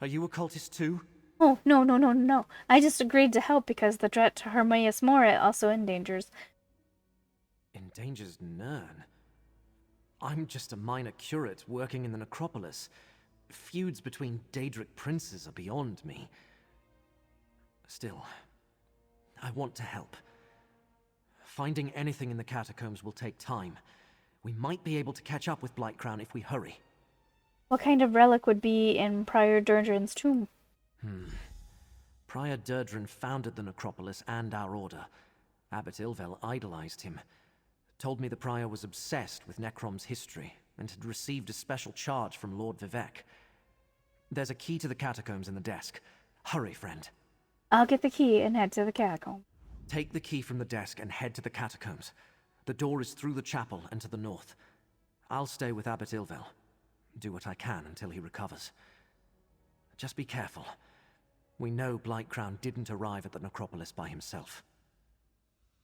Are you a cultist too? Oh, no. I just agreed to help because the threat to Hermaeus Mora also endangers. Endangers Nern? I'm just a minor curate working in the Necropolis. Feuds between Daedric princes are beyond me. Still, I want to help. Finding anything in the catacombs will take time. We might be able to catch up with Blightcrown if we hurry. What kind of relic would be in Prior Durdren's tomb? Prior Durdren founded the Necropolis and our order. Abbot Ilvel idolized him. Told me the prior was obsessed with Necrom's history and had received a special charge from Lord Vivek. There's a key to the catacombs in the desk. Hurry, friend. I'll get the key and head to the catacomb. Take the key from the desk and head to the catacombs. The door is through the chapel and to the north. I'll stay with Abbot Ilvel. Do what I can until he recovers. Just be careful. We know Blightcrown didn't arrive at the Necropolis by himself.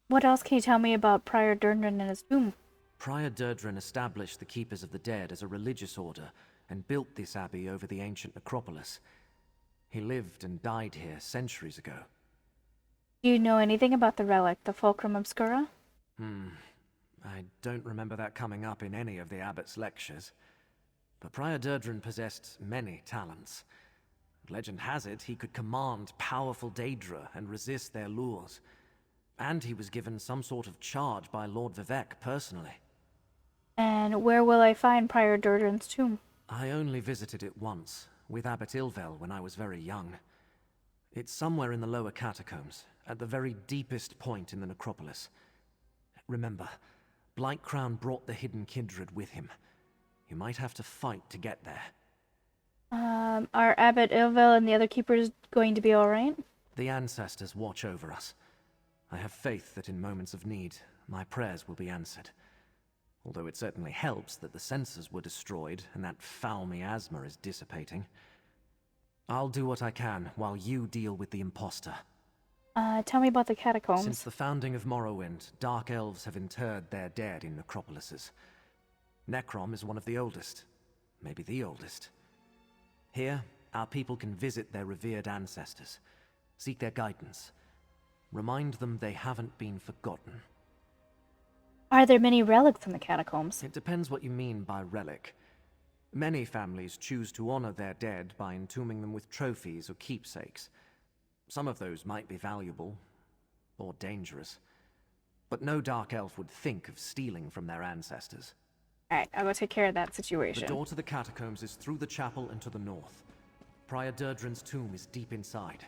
What else can you tell me about Prior Durdren and his tomb? Prior Durdren established the Keepers of the Dead as a religious order and built this abbey over the ancient Necropolis. He lived and died here centuries ago. Do you know anything about the relic, the Fulcrum Obscura? I don't remember that coming up in any of the abbot's lectures. But Prior Durdren possessed many talents. Legend has it he could command powerful Daedra and resist their lures. And he was given some sort of charge by Lord Vivek personally. And where will I find Prior Durdren's tomb? I only visited it once, with Abbot Ilvel when I was very young. It's somewhere in the lower catacombs, at the very deepest point in the Necropolis. Remember, Blightcrown brought the hidden kindred with him. You might have to fight to get there. Are Abbot Ilvel and the other keepers going to be alright? The ancestors watch over us. I have faith that in moments of need, my prayers will be answered. Although it certainly helps that the sensors were destroyed and that foul miasma is dissipating. I'll do what I can while you deal with the imposter. Tell me about the catacombs. Since the founding of Morrowind, Dark Elves have interred their dead in necropolises. Necrom is one of the oldest, maybe the oldest. Here, our people can visit their revered ancestors, seek their guidance, remind them they haven't been forgotten. Are there many relics in the catacombs? It depends what you mean by relic. Many families choose to honor their dead by entombing them with trophies or keepsakes. Some of those might be valuable, or dangerous. But no Dark Elf would think of stealing from their ancestors. Alright, I'll go take care of that situation. The door to the catacombs is through the chapel and to the north. Prior Durdren's tomb is deep inside.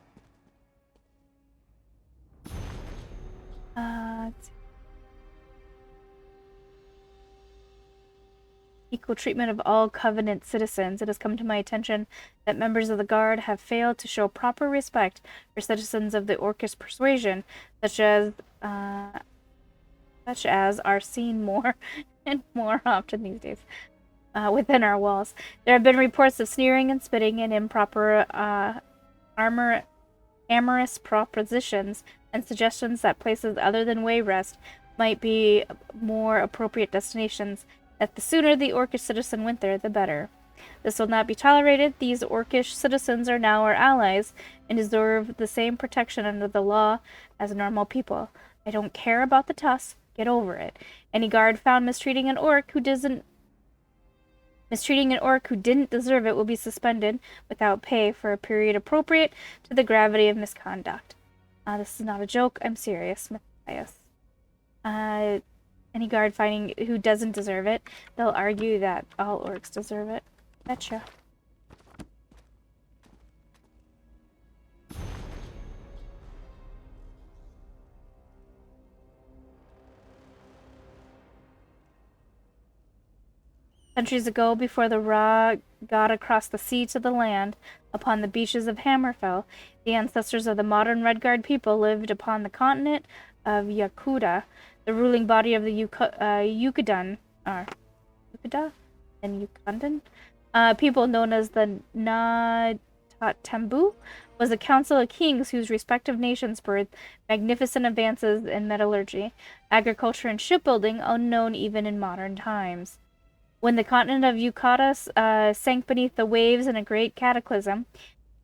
Equal treatment of all Covenant citizens. It has come to my attention that members of the Guard have failed to show proper respect for citizens of the Orcish persuasion, such as are seen more and more often these days within our walls. There have been reports of sneering and spitting and improper amorous propositions and suggestions that places other than Wayrest might be more appropriate destinations. That the sooner the Orcish citizen went there, the better. This will not be tolerated. These Orcish citizens are now our allies and deserve the same protection under the law as normal people. I don't care about the tusk. Get over it. Any guard found mistreating an orc who didn't deserve it will be suspended without pay for a period appropriate to the gravity of misconduct. This is not a joke. I'm serious, Matthias. Any guard finding who doesn't deserve it, they'll argue that all orcs deserve it. Betcha. Centuries ago, before the Ra got across the sea to the land, upon the beaches of Hammerfell, the ancestors of the modern Redguard people lived upon the continent of Yakuda, the ruling body of the Yukudan people known as the Natambu, was a council of kings whose respective nations birthed magnificent advances in metallurgy, agriculture, and shipbuilding unknown even in modern times. When the continent of Yukata sank beneath the waves in a great cataclysm,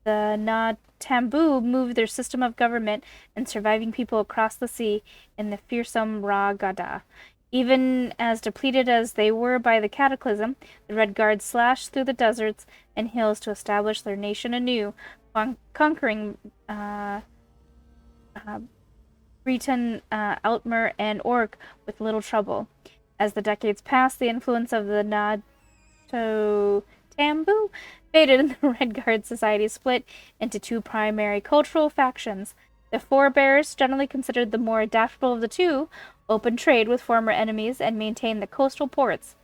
the Na-Tambu moved their system of government and surviving people across the sea in the fearsome Ra-Gada. Even as depleted as they were by the cataclysm, the Red Guards slashed through the deserts and hills to establish their nation anew, conquering Breton, Outmer, and Orc with little trouble. As the decades passed, the influence of the Tambu faded and the Red Guard society split into two primary cultural factions. The forebears, generally considered the more adaptable of the two, opened trade with former enemies and maintained the coastal ports.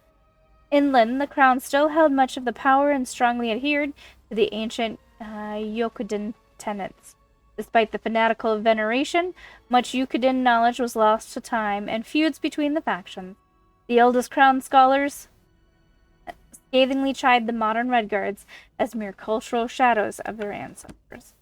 Inland, the crown still held much of the power and strongly adhered to the ancient Yokudan tenets. Despite the fanatical veneration, much Yokudan knowledge was lost to time and feuds between the factions. The eldest crown scholars scathingly chide the modern Red Guards as mere cultural shadows of their ancestors.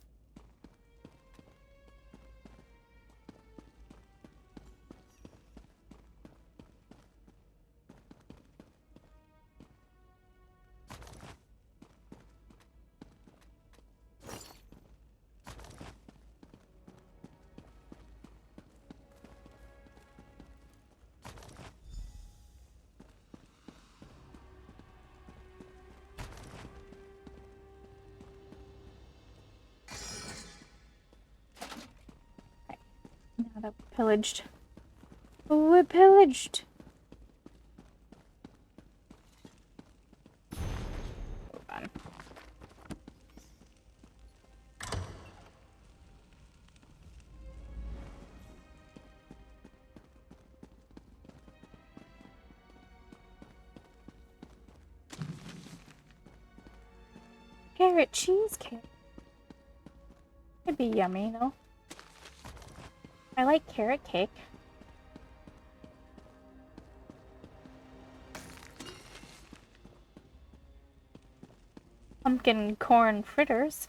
Now that we're pillaged. We're pillaged! Hold on. Carrot cheesecake. Could be yummy, though. I like carrot cake. Pumpkin corn fritters.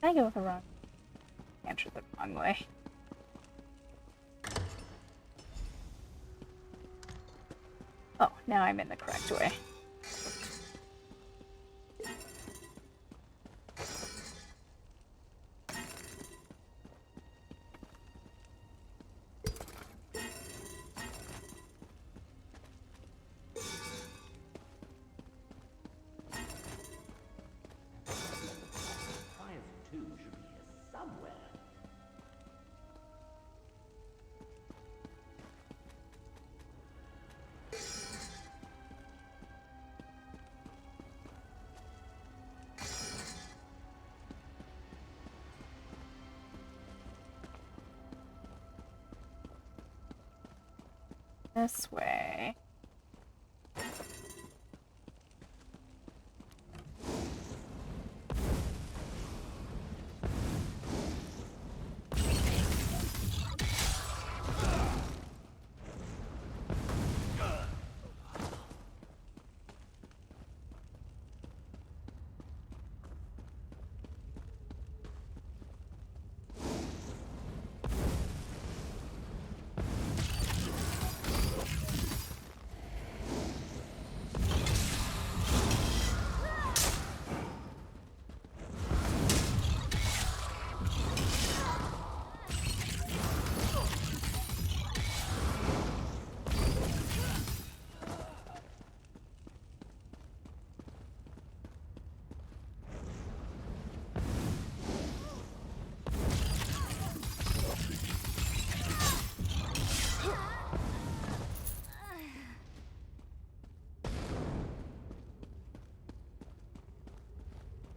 I go the wrong. Answer the wrong way. Oh, now I'm in the correct way. This way.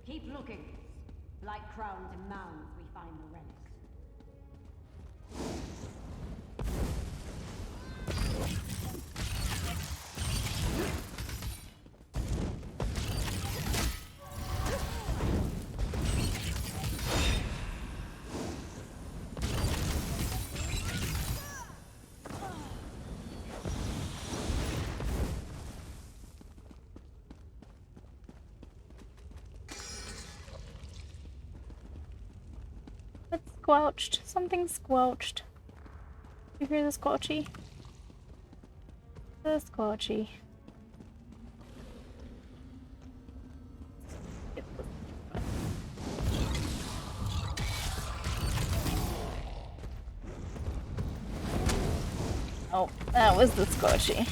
Keep looking. Like crowns and mounds, we find the relics. squelched. Something squelched. You hear the squelchy? The squelchy. Oh, that was the squelchy.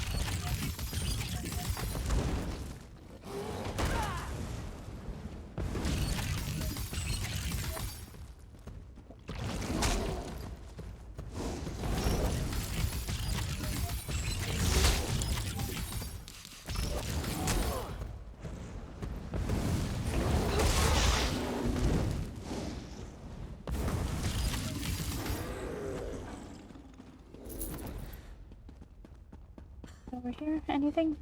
Over here, anything?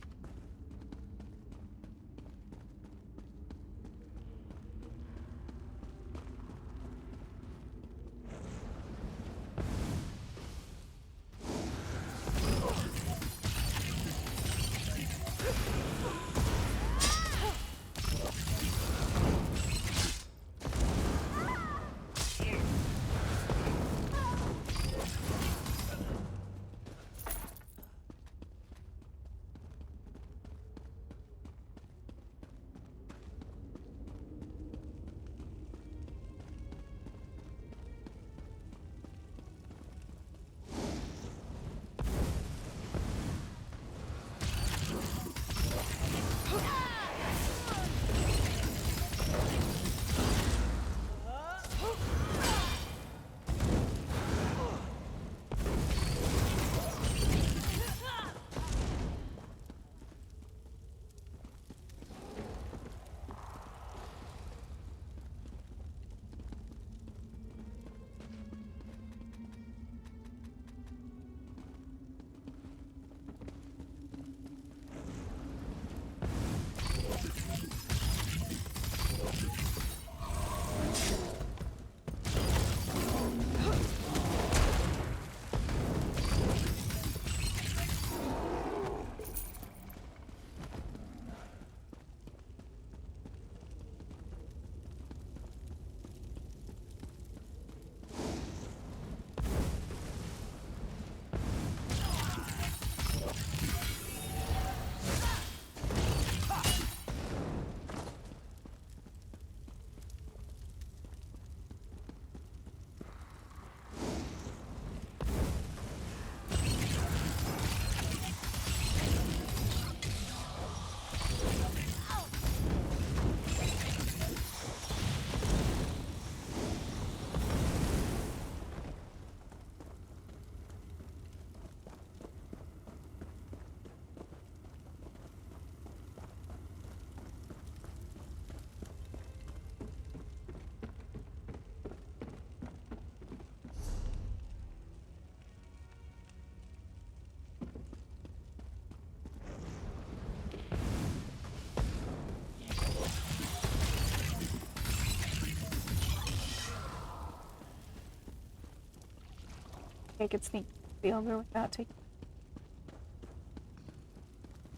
I could sneak the over without taking.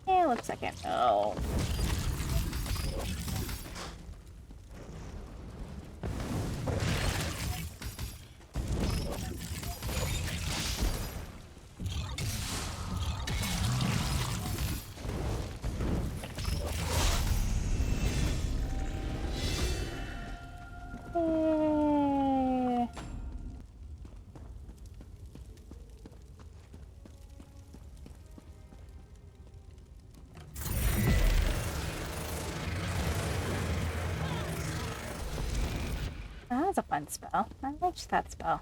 Yeah, looks like it. Oh. That was a fun spell. I liked that spell.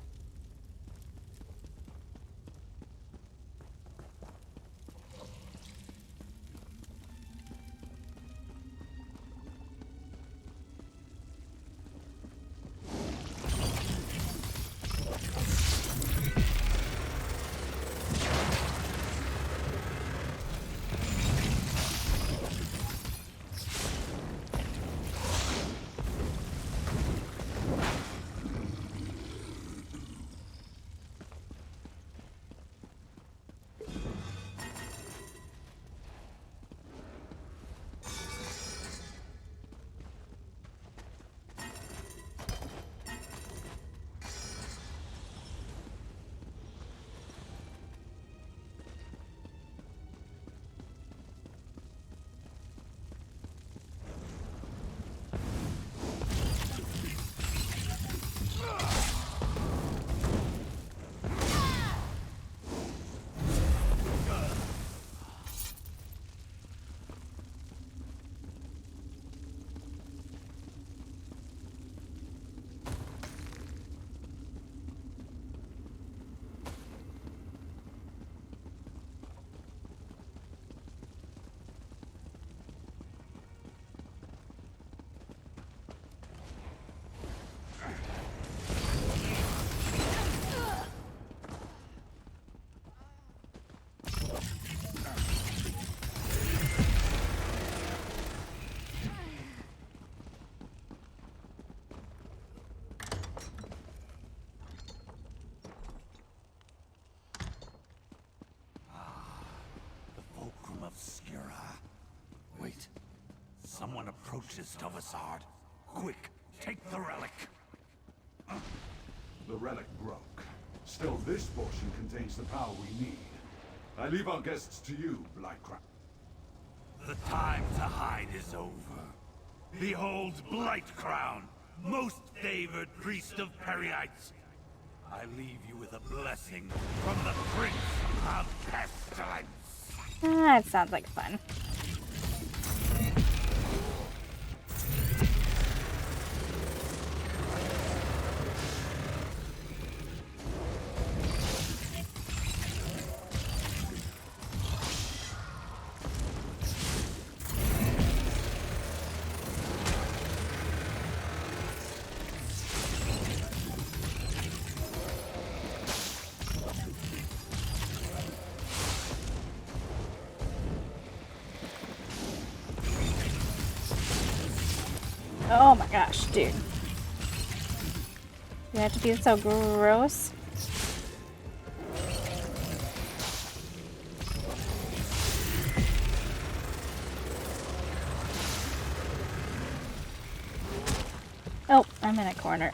someone approaches, Tovasard. Quick, take the relic. The relic broke. Still, this portion contains the power we need. I leave our guests to you, Blightcrown. The time to hide is over. Behold Blightcrown, most favored priest of Perryites. I leave you with a blessing from the Prince of Pestilence. That sounds like fun. Oh my gosh, dude. You have to be so gross. Oh, I'm in a corner.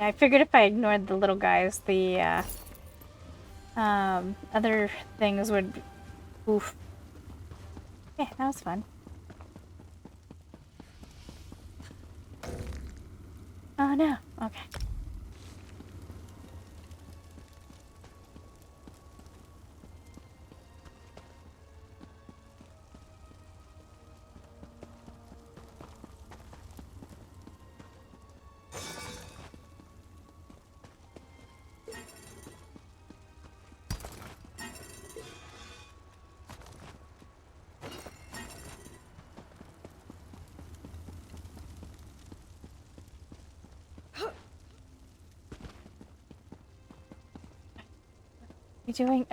I figured if I ignored the little guys, the other things would... Oof. Yeah, that was fun. Oh no, okay. You doing,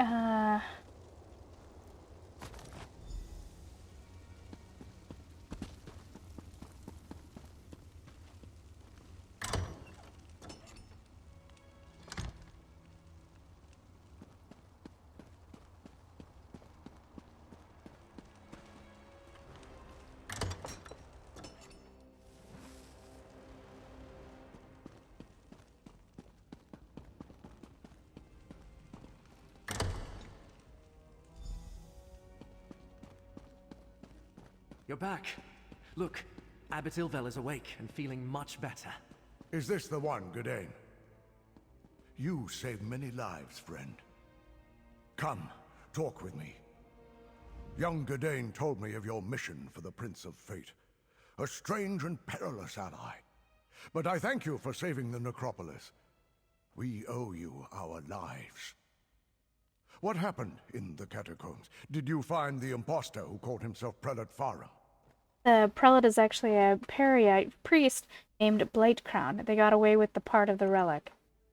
You're back. Look, Abbot Ilvel is awake and feeling much better. Is this the one, Gadain? You saved many lives, friend. Come, talk with me. Young Gadain told me of your mission for the Prince of Fate. A strange and perilous ally. But I thank you for saving the Necropolis. We owe you our lives. What happened in the catacombs? Did you find the impostor who called himself Prelate Farum? the prelate is actually a Perryite priest named Blightcrown. They got away with the part of the relic.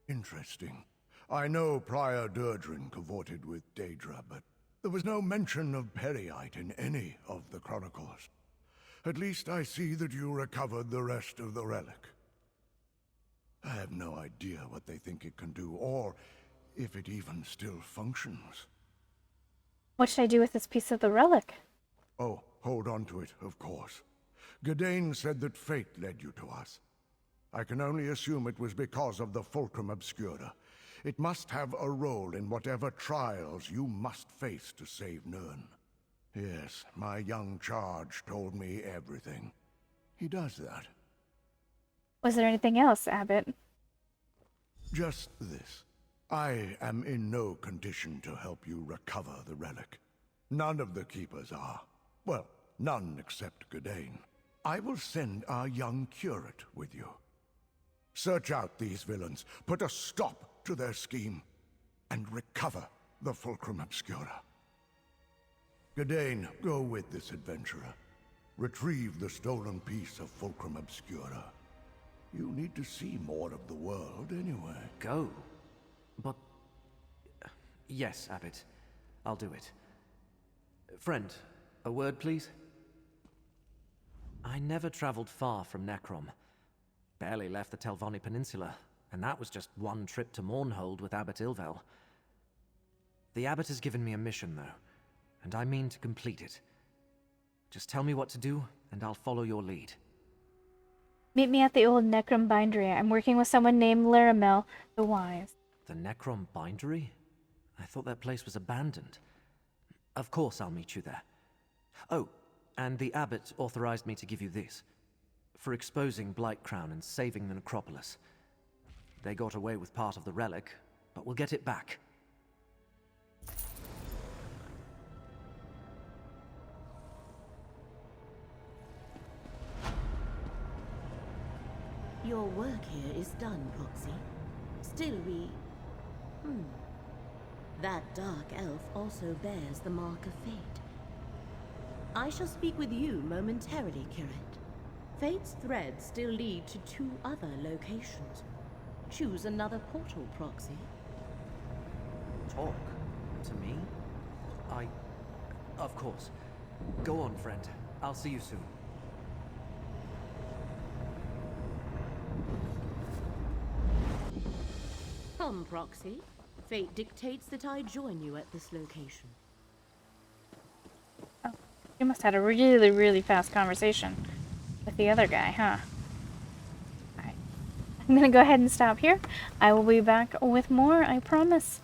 Interesting. I know Prior Durdrin cavorted with Daedra, but there was no mention of Perryiite in any of the chronicles. At least I see that you recovered the rest of the relic. I have no idea what they think it can do, or if it even still functions. What should I do with this piece of the relic? Oh, hold on to it, of course. Gadain said that fate led you to us. I can only assume it was because of the Fulcrum Obscura. It must have a role in whatever trials you must face to save Nirn. Yes, my young charge told me everything. He does that. Was there anything else, Abbot? Just this. I am in no condition to help you recover the relic. None of the Keepers are. Well, none except Gadain. I will send our young curate with you. Search out these villains, put a stop to their scheme, and recover the Fulcrum Obscura. Gadain, go with this adventurer. Retrieve the stolen piece of Fulcrum Obscura. You need to see more of the world anyway. Go? But... Yes, Abbot. I'll do it. Friend, a word, please? I never traveled far from Necrom. Barely left the Telvanni Peninsula, and that was just one trip to Mournhold with Abbot Ilvel. The Abbot has given me a mission, though, and I mean to complete it. Just tell me what to do, and I'll follow your lead. Meet me at the old Necrom bindery. I'm working with someone named Laramel the Wise. The Necrom bindery? I thought that place was abandoned. Of course I'll meet you there. Oh, and the Abbot authorized me to give you this. For exposing Blightcrown and saving the Necropolis. They got away with part of the relic, but we'll get it back. Your work here is done, Proxy. Still we... That dark elf also bears the mark of fate. I shall speak with you momentarily, Curate. Fate's threads still lead to 2 other locations. Choose another portal, Proxy. Talk? To me? Of course. Go on, friend. I'll see you soon. Come, Proxy. Fate dictates that I join you at this location. Oh, you must have had a really, really fast conversation with the other guy, huh? Alright. I'm gonna go ahead and stop here. I will be back with more, I promise.